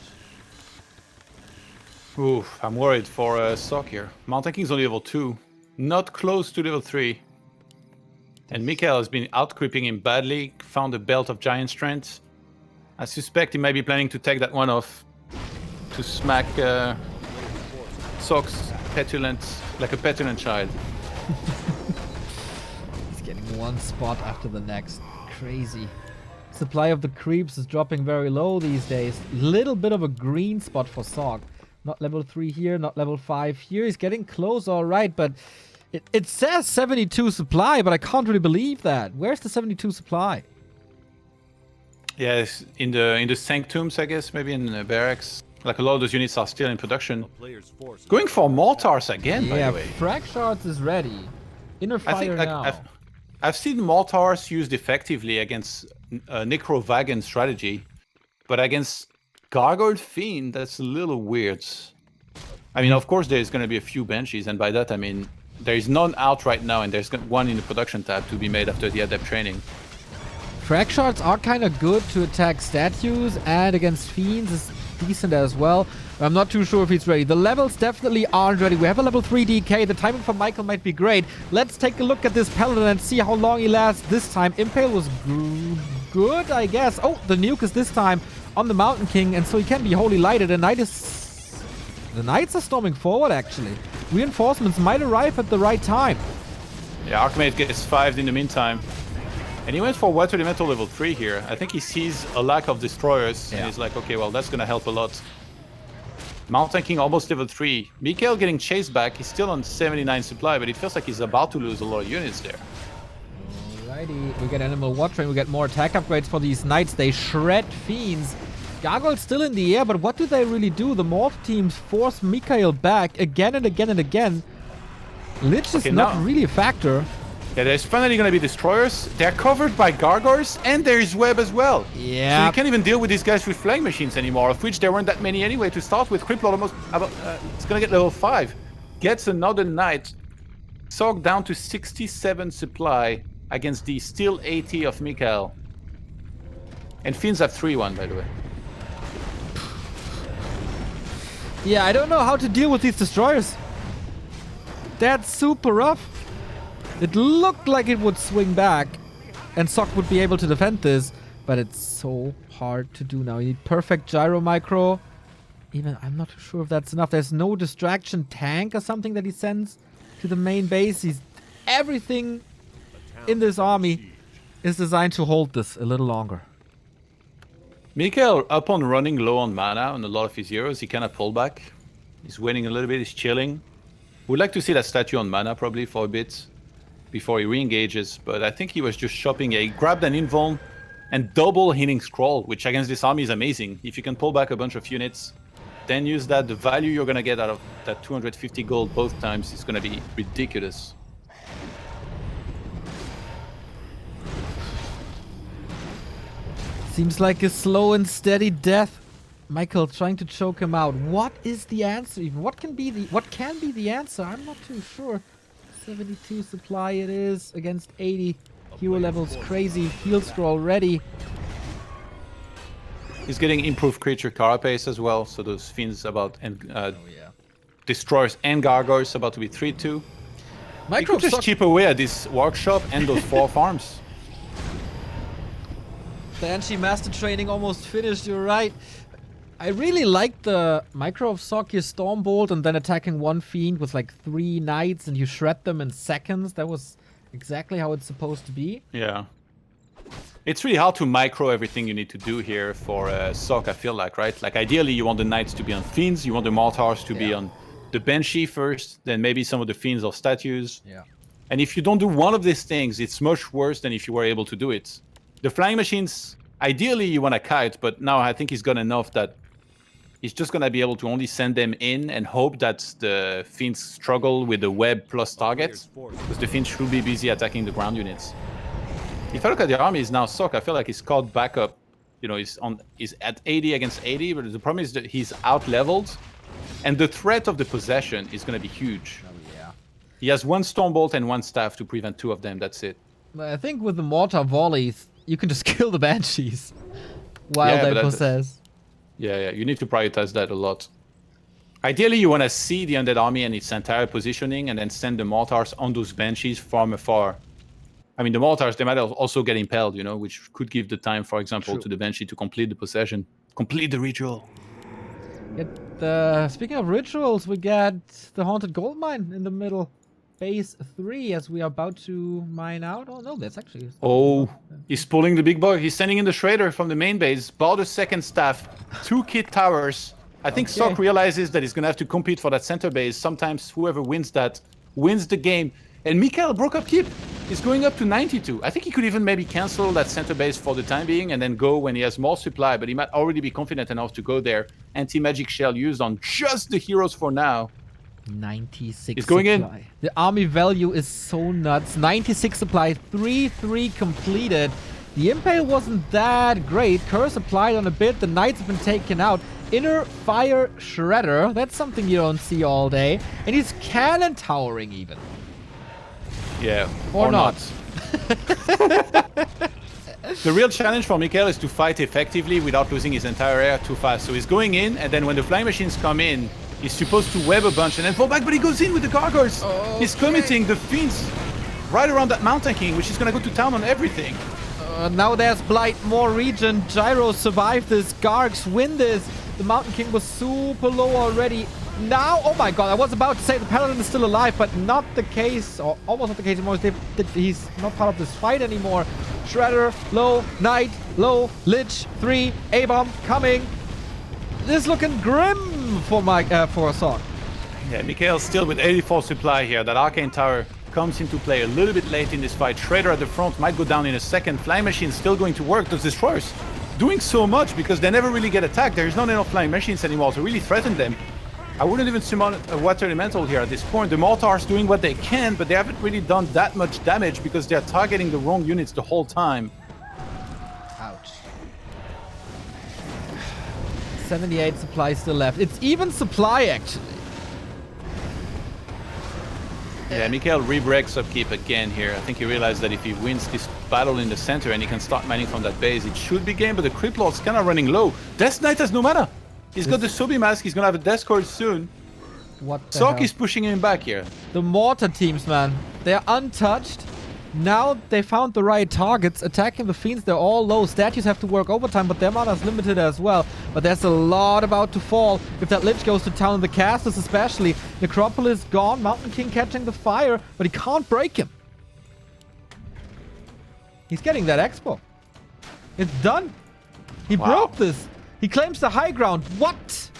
Oof, I'm worried for Sock here. Mountain King's only level 2. Not close to level 3. And Mikael has been out-creeping him badly. Found a Belt of Giant Strength. I suspect he might be planning to take that one off. To smack Sock's petulant, like a petulant child. He's getting one spot after the next. Crazy. Supply of the creeps is dropping very low these days. Little bit of a green spot for Sork. Not level 3 here, not level 5 here. He's getting close, all right, but it says 72 supply, but I can't really believe that. Where's the 72 supply? Yes, in the sanctums, I guess, maybe in the barracks. Like a lot of those units are still in production. A player's forces Going for mortars again, by Yeah, the way. frag shards is ready. Inner I fire think like now. I've seen mortars used effectively against Necrovagan strategy, but against Gargoyle Fiend, that's a little weird. I mean, of course, there's going to be a few Banshees, and by that I mean there is none out right now, and there's one in the production tab to be made after the Adept training. Frag shards are kind of good to attack statues, and against fiends is decent as well. I'm not too sure if he's ready. The levels definitely aren't ready. We have a level 3 DK. The timing for Michael might be great. Let's take a look at this Paladin and see how long he lasts this time. Impale was good, I guess. Oh, the nuke is this time on the Mountain King, and so he can be wholly lighted. The Knights are storming forward, actually. Reinforcements might arrive at the right time. Yeah, Archmage gets 5'd in the meantime. And he went for Water Elemental level 3 here. I think he sees a lack of destroyers, and he's like, okay, well, that's gonna help a lot. Mountain King almost level 3. Mikael getting chased back. He's still on 79 supply, but it feels like he's about to lose a lot of units there. Alrighty, we get Animal Watering, we get more attack upgrades for these Knights. They shred fiends. Gargoyle's still in the air, but what do they really do? The morph teams force Mikael back again and again and again. Lich is not really a factor. Yeah, there's finally gonna be destroyers. They're covered by gargoyles, and there's web as well. Yeah. So you can't even deal with these guys with flying machines anymore, of which there weren't that many anyway to start with. Cripplord almost it's gonna get level 5. Gets another knight. Sork down to 67 supply against the still 80 of Mikael. And Finns have 3-1, by the way. Yeah, I don't know how to deal with these destroyers. That's super rough. It looked like it would swing back and Sok would be able to defend this, but it's so hard to do now. You need perfect gyro micro. Even I'm not sure if that's enough. There's no distraction tank or something that he sends to the main base. Everything in this army is designed to hold this a little longer. Mikael, upon running low on mana on a lot of his heroes, he kind of pulled back. He's waiting a little bit, he's chilling. Would like to see that statue on mana probably for a bit before he re-engages, but I think he was just shopping. He grabbed an invuln and double hitting scroll, which against this army is amazing. If you can pull back a bunch of units, then use that, the value you're gonna get out of that 250 gold both times is gonna be ridiculous. Seems like a slow and steady death. Michael trying to choke him out. What is the answer even? What can be the answer? I'm not too sure. 72 supply it is against 80. Hero levels crazy. Heal scroll ready. He's getting improved creature carapace as well, so those fiends about destroyers and gargoyles about to be 3-2. You could just chip away at this workshop and those 4 farms. The Anti-Master training almost finished, you're right. I really like the micro of Sok, your Stormbolt, and then attacking one fiend with like 3 knights and you shred them in seconds. That was exactly how it's supposed to be. Yeah. It's really hard to micro everything you need to do here for Sok, I feel like, right? Like ideally you want the knights to be on fiends, you want the mortars to be on the Banshee first, then maybe some of the fiends or statues. Yeah. And if you don't do one of these things, it's much worse than if you were able to do it. The flying machines, ideally you want to kite, but now I think he's got enough that he's just going to be able to only send them in and hope that the fiends struggle with the web plus targets, because the fiends should be busy attacking the ground units. If I look at the army, is now Sok, I feel like he's caught back up. You know, he's at 80 against 80, but the problem is that he's out-leveled, and the threat of the possession is going to be huge. Oh, yeah. He has 1 Stormbolt and 1 staff to prevent 2 of them, that's it. I think with the mortar volleys, you can just kill the Banshees while they possess. Yeah, you need to prioritize that a lot. Ideally, you want to see the undead army and its entire positioning and then send the mortars on those Banshees from afar. I mean, the mortars, they might also get impaled, you know, which could give the time, for example, to the Banshee to complete the possession. Complete the ritual. Speaking of rituals, we get the Haunted Goldmine in the middle. Phase 3 as we are about to mine out. Oh no, that's actually... Oh, he's pulling the big boy. He's sending in the Shredder from the main base. Bought a second staff. 2 kit towers. I think Sok realizes that he's going to have to compete for that center base. Sometimes whoever wins that wins the game. And Mikael broke up keep. He's going up to 92. I think he could even maybe cancel that center base for the time being and then go when he has more supply, but he might already be confident enough to go there. Anti-magic shell used on just the heroes for now. 96 He's going supply. in. The army value is so nuts. 96 supply, 3-3 completed. The Impale wasn't that great. Curse applied on a bit. The Knights have been taken out. Inner Fire Shredder. That's something you don't see all day. And he's cannon towering even. Yeah, or not. The real challenge for Mikael is to fight effectively without losing his entire area too fast. So he's going in, and then when the flying machines come in, he's supposed to web a bunch and then fall back, but he goes in with the gargoyles. Okay. He's committing the fiends right around that Mountain King, which is going to go to town on everything. Now there's Blight, more regen. Gyros survive this. Gargs win this. The Mountain King was super low already. Now, oh my god, I was about to say the Paladin is still alive, but not the case, or almost not the case anymore. He's not part of this fight anymore. Shredder, low, Knight, low, Lich, 3, A-Bomb coming. This is looking grim for Sok. Yeah, Mikael's still with 84 supply here. That Arcane Tower comes into play a little bit late in this fight. Shredder at the front might go down in a second. Flying Machine still going to work. Those Destroyers doing so much because they never really get attacked. There's not enough Flying Machines anymore to really threaten them. I wouldn't even summon a Water Elemental here at this point. The Mortars doing what they can, but they haven't really done that much damage because they're targeting the wrong units the whole time. Ouch. 78 supply still left. It's even supply, actually. Yeah, Mikael re-breaks upkeep again here. I think he realized that if he wins this battle in the center and he can start mining from that base, it should be game, but the Crypt Lord's kind of running low. Death Knight has no mana. He's got the Sobi Mask, he's gonna have a Death Cord soon. What the Sok hell? is pushing him back here. The mortar teams, man. They're untouched. Now they found the right targets. Attacking the Fiends, they're all low. Statues have to work overtime, but their mana's limited as well. But there's a lot about to fall. If that Lich goes to town, the casters especially. Necropolis gone. Mountain King catching the fire, but he can't break him. He's getting that expo. It's done. He broke this. He claims the high ground. What?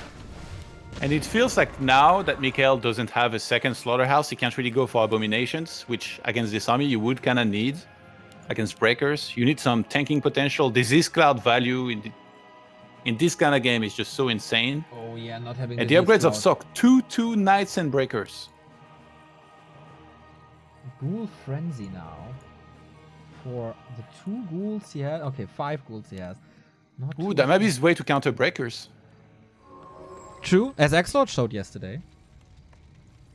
And it feels like now that Mikael doesn't have a second slaughterhouse, he can't really go for abominations, which against this army you would kind of need. Against breakers, you need some tanking potential. Disease cloud value in this kind of game is just so insane. Oh yeah, not having. And the upgrades of Sok, 2/2 knights and breakers. Ghoul Frenzy now. For the 2 ghouls he has. Okay, 5 ghouls he has. Not Ooh, too that might be much. his way to counter breakers. True, as X-Lord showed yesterday.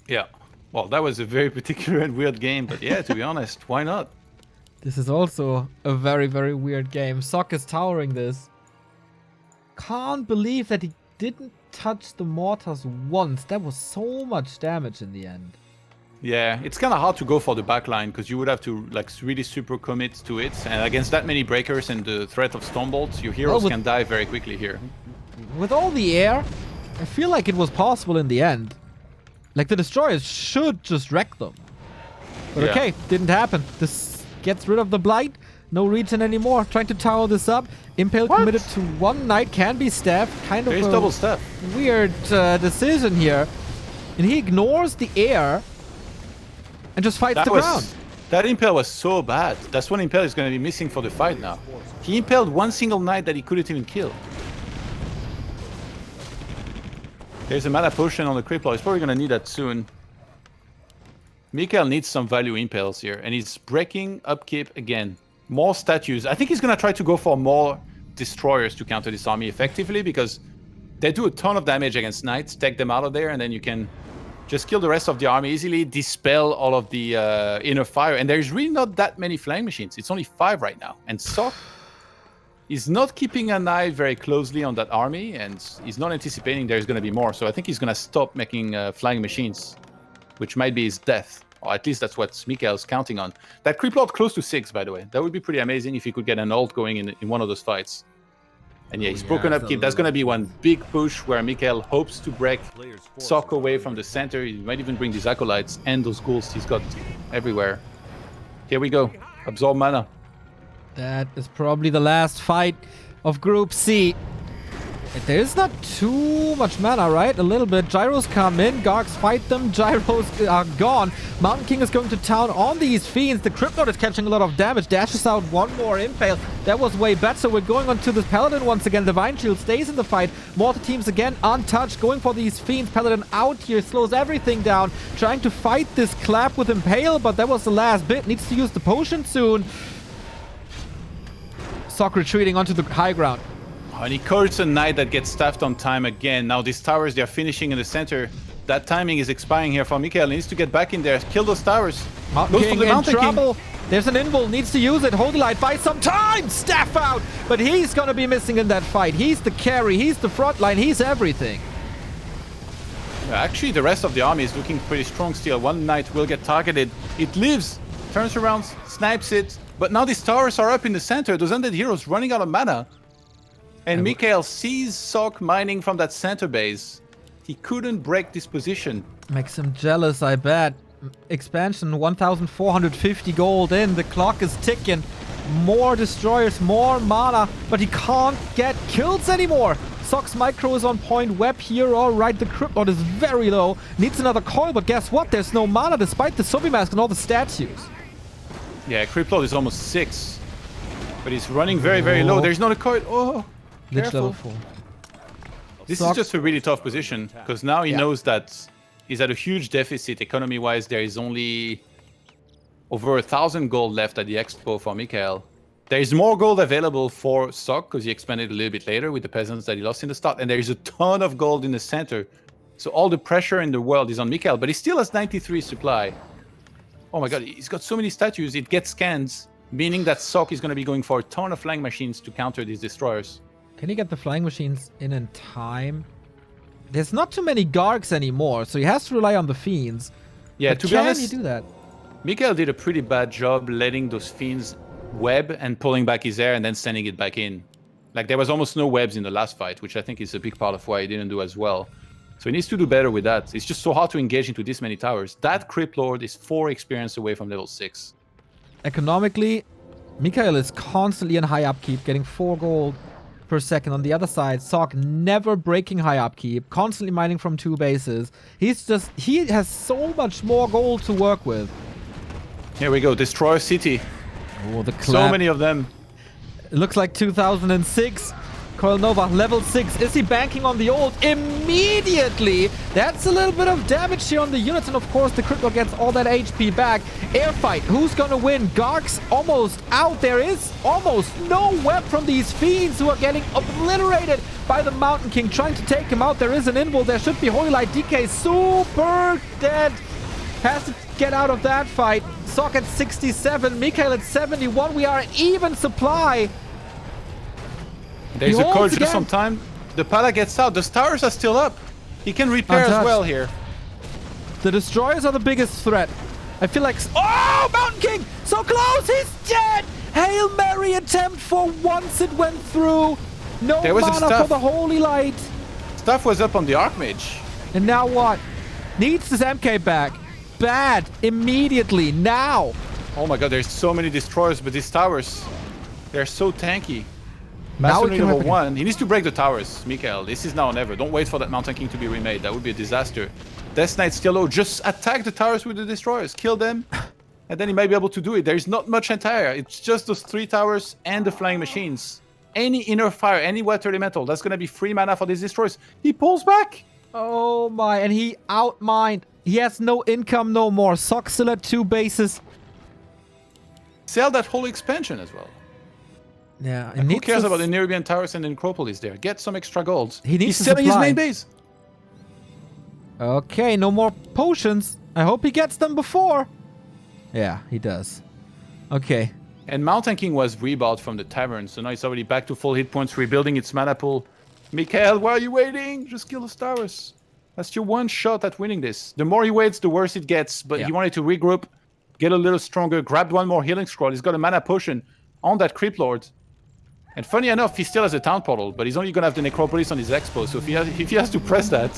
Yeah. Well, that was a very particular and weird game, but yeah, to be honest, why not? This is also a very, very weird game. Sok is towering this. Can't believe that he didn't touch the mortars once. That was so much damage in the end. Yeah, it's kind of hard to go for the backline because you would have to like really super commit to it, and against that many breakers and the threat of Stormbolts, your heroes can die very quickly here. With all the air, I feel like it was possible in the end. Like the destroyers should just wreck them. But Yeah. okay, didn't happen. This gets rid of the blight. No regen anymore. Trying to tower this up. Impale committed to 1 knight, can be staffed. Kind of There is a double stuff. weird decision here. And he ignores the air and just fights the ground. That Impale was so bad. That's one Impale is going to be missing for the fight now. He impaled one single knight that he couldn't even kill. There's a mana potion on the Crypt Lord. He's probably going to need that soon. Mikael needs some value impales here, and he's breaking upkeep again. More statues. I think he's going to try to go for more destroyers to counter this army effectively, because they do a ton of damage against knights. Take them out of there, and then you can just kill the rest of the army easily, dispel all of the inner fire. And there's really not that many flying machines. It's only 5 right now. And Sok is not keeping an eye very closely on that army, and he's not anticipating there's going to be more. So I think he's going to stop making flying machines, which might be his death. Or at least that's what Mikael's counting on. That Crypt Lord close to 6, by the way. That would be pretty amazing if he could get an ult going in one of those fights. And yeah, he's broken upkeep. That's going to be one big push where Mikael hopes to break Sok away from the center. He might even bring these acolytes and those ghouls he's got everywhere. Here we go. Absorb mana. That is probably the last fight of Group C. There's not too much mana, right? A little bit. Gyros come in. Gargs fight them. Gyros are gone. Mountain King is going to town on these Fiends. The Crypt Lord is catching a lot of damage. Dashes out one more Impale. That was way better. We're going on to this Paladin once again. Divine Shield stays in the fight. Mortar teams again untouched. Going for these Fiends. Paladin out here. Slows everything down. Trying to fight this clap with Impale, but that was the last bit. Needs to use the potion soon. Sok retreating onto the high ground. And he curts a knight that gets staffed on time again. Now these towers, they're finishing in the center. That timing is expiring here for Mikael. He needs to get back in there. Kill those towers. Mountain Goes King for the in Mountain King. trouble. There's an invul, needs to use it. Holy Light buys some time. Staff out. But he's going to be missing in that fight. He's the carry. He's the front line. He's everything. Actually, the rest of the army is looking pretty strong still. One knight will get targeted. It lives, turns around, snipes it. But now these towers are up in the center. Those undead heroes running out of mana. And Mikael sees Sok mining from that center base. He couldn't break this position. Makes him jealous, I bet. Expansion, 1,450 gold in. The clock is ticking. More destroyers, more mana. But he can't get kills anymore. Sok's micro is on point. Web here, all right. The Crypt Lord is very low. Needs another coil, but guess what? There's no mana despite the Sobi Mask and all the statues. Yeah, Crypt Lord is almost 6. But he's running very, very low. There's not a coil. Oh, Lich careful. level 4. This Sok- is just a really tough position, because now he knows that he's at a huge deficit economy-wise. There is only over 1,000 gold left at the expo for Mikael. There is more gold available for Sok, because he expanded a little bit later with the peasants that he lost in the start, and there is a ton of gold in the center. So all the pressure in the world is on Mikael, but he still has 93 supply. Oh my god, he's got so many statues, it gets scans, meaning that Sok is going to be going for a ton of flying machines to counter these destroyers. Can he get the flying machines in time? There's not too many Gargs anymore, so he has to rely on the Fiends. Yeah, But to be can honest, he do that? Mikael did a pretty bad job letting those Fiends web and pulling back his air and then sending it back in. Like, there was almost no webs in the last fight, which I think is a big part of why he didn't do as well. So he needs to do better with that. It's just so hard to engage into this many towers. That Crypt Lord is 4 experience away from level 6. Economically, Mikael is constantly in high upkeep, getting 4 gold per second. On the other side, Sok never breaking high upkeep, constantly mining from 2 bases. He has so much more gold to work with. Here we go, Destroyer City. Oh, the So clap. many of them. It looks like 2006. Coil Nova, level 6. Is he banking on the ult? Immediately! That's a little bit of damage here on the units, and of course the Crypt Lord gets all that HP back. Air fight, who's gonna win? Garg's almost out. There is almost no web from these Fiends who are getting obliterated by the Mountain King, trying to take him out. There is an invul. There should be Holy Light. DK super dead. Has to get out of that fight. Sok at 67, Mikael at 71. We are at even supply. There's He a call holds just again. on time. The Pala gets out. The towers are still up. He can repair as Untouched. well here. The destroyers are the biggest threat. I feel like... Oh, Mountain King! So close! He's dead! Hail Mary attempt for once it went through. No There was a mana staff. for the Holy Light. Stuff was up on the Archmage. And now what? Needs this MK back. Bad. Immediately. Now. Oh my god, there's so many destroyers, but these towers, they're so tanky. Now we Masonry can level have- 1. He needs to break the towers, Mikael. This is now or never. Don't wait for that Mountain King to be remade. That would be a disaster. Death Knight still low. Just attack the towers with the destroyers. Kill them. And then he might be able to do it. There's not much entire. It's just those 3 towers and the flying machines. Any inner fire, any water elemental, that's going to be free mana for these destroyers. He pulls back. Oh my. And he outmined. He has no income no more. Sok still at 2 bases. Sell that whole expansion as well. Yeah. Like, who cares about the Nerubian towers and the Necropolis there? Get some extra gold. He needs He's to selling his supply. main base. Okay, no more potions. I hope he gets them before. Yeah, he does. Okay. And Mountain King was rebought from the tavern, so now it's already back to full hit points, rebuilding its mana pool. Mikael, why are you waiting? Just kill the towers. That's your one shot at winning this. The more he waits, the worse it gets. But Yeah. he wanted to regroup, get a little stronger, grabbed one more healing scroll. He's got a mana potion on that Crypt Lord. And funny enough, he still has a town portal, but he's only going to have the Necropolis on his expo. So if he has to press that,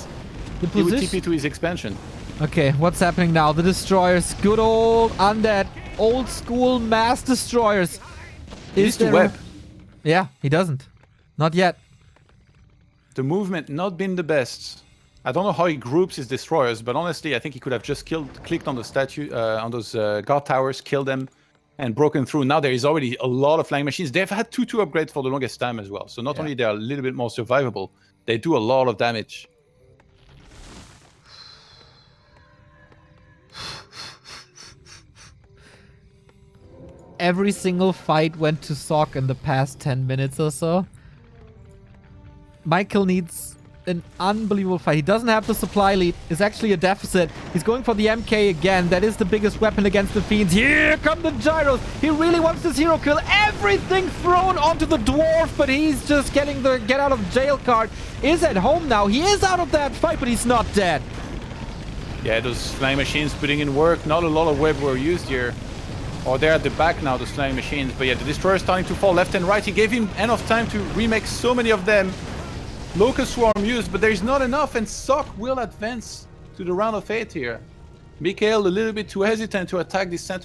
The he would position. TP to his expansion. Okay, what's happening now? The destroyers, good old undead, old school mass destroyers. He needs to there web. Yeah, he doesn't. Not yet. The movement not been the best. I don't know how he groups his destroyers, but honestly, I think he could have just clicked on the statue, on those guard towers, killed them, and broken through. Now there is already a lot of flying machines. They've had 2 upgrades for the longest time as well. So not only they are a little bit more survivable, they do a lot of damage. Every single fight went to Sok in the past 10 minutes or so. Michael needs an unbelievable fight. He doesn't have the supply lead. It's actually a deficit. He's going for the MK again. That is the biggest weapon against the Fiends. Here come the gyros. He really wants this hero kill. Everything thrown onto the dwarf, but he's just getting the get out of jail card. Is at home now. He is out of that fight, but he's not dead. Yeah, those flying machines putting in work. Not a lot of web were used here. Or they're at the back now, those flying machines. But yeah, the destroyer is starting to fall left and right. He gave him enough time to remake so many of them. Locust Swarm used, but there's not enough, and Sok will advance to the round of 8 here. Mikael a little bit too hesitant to attack this center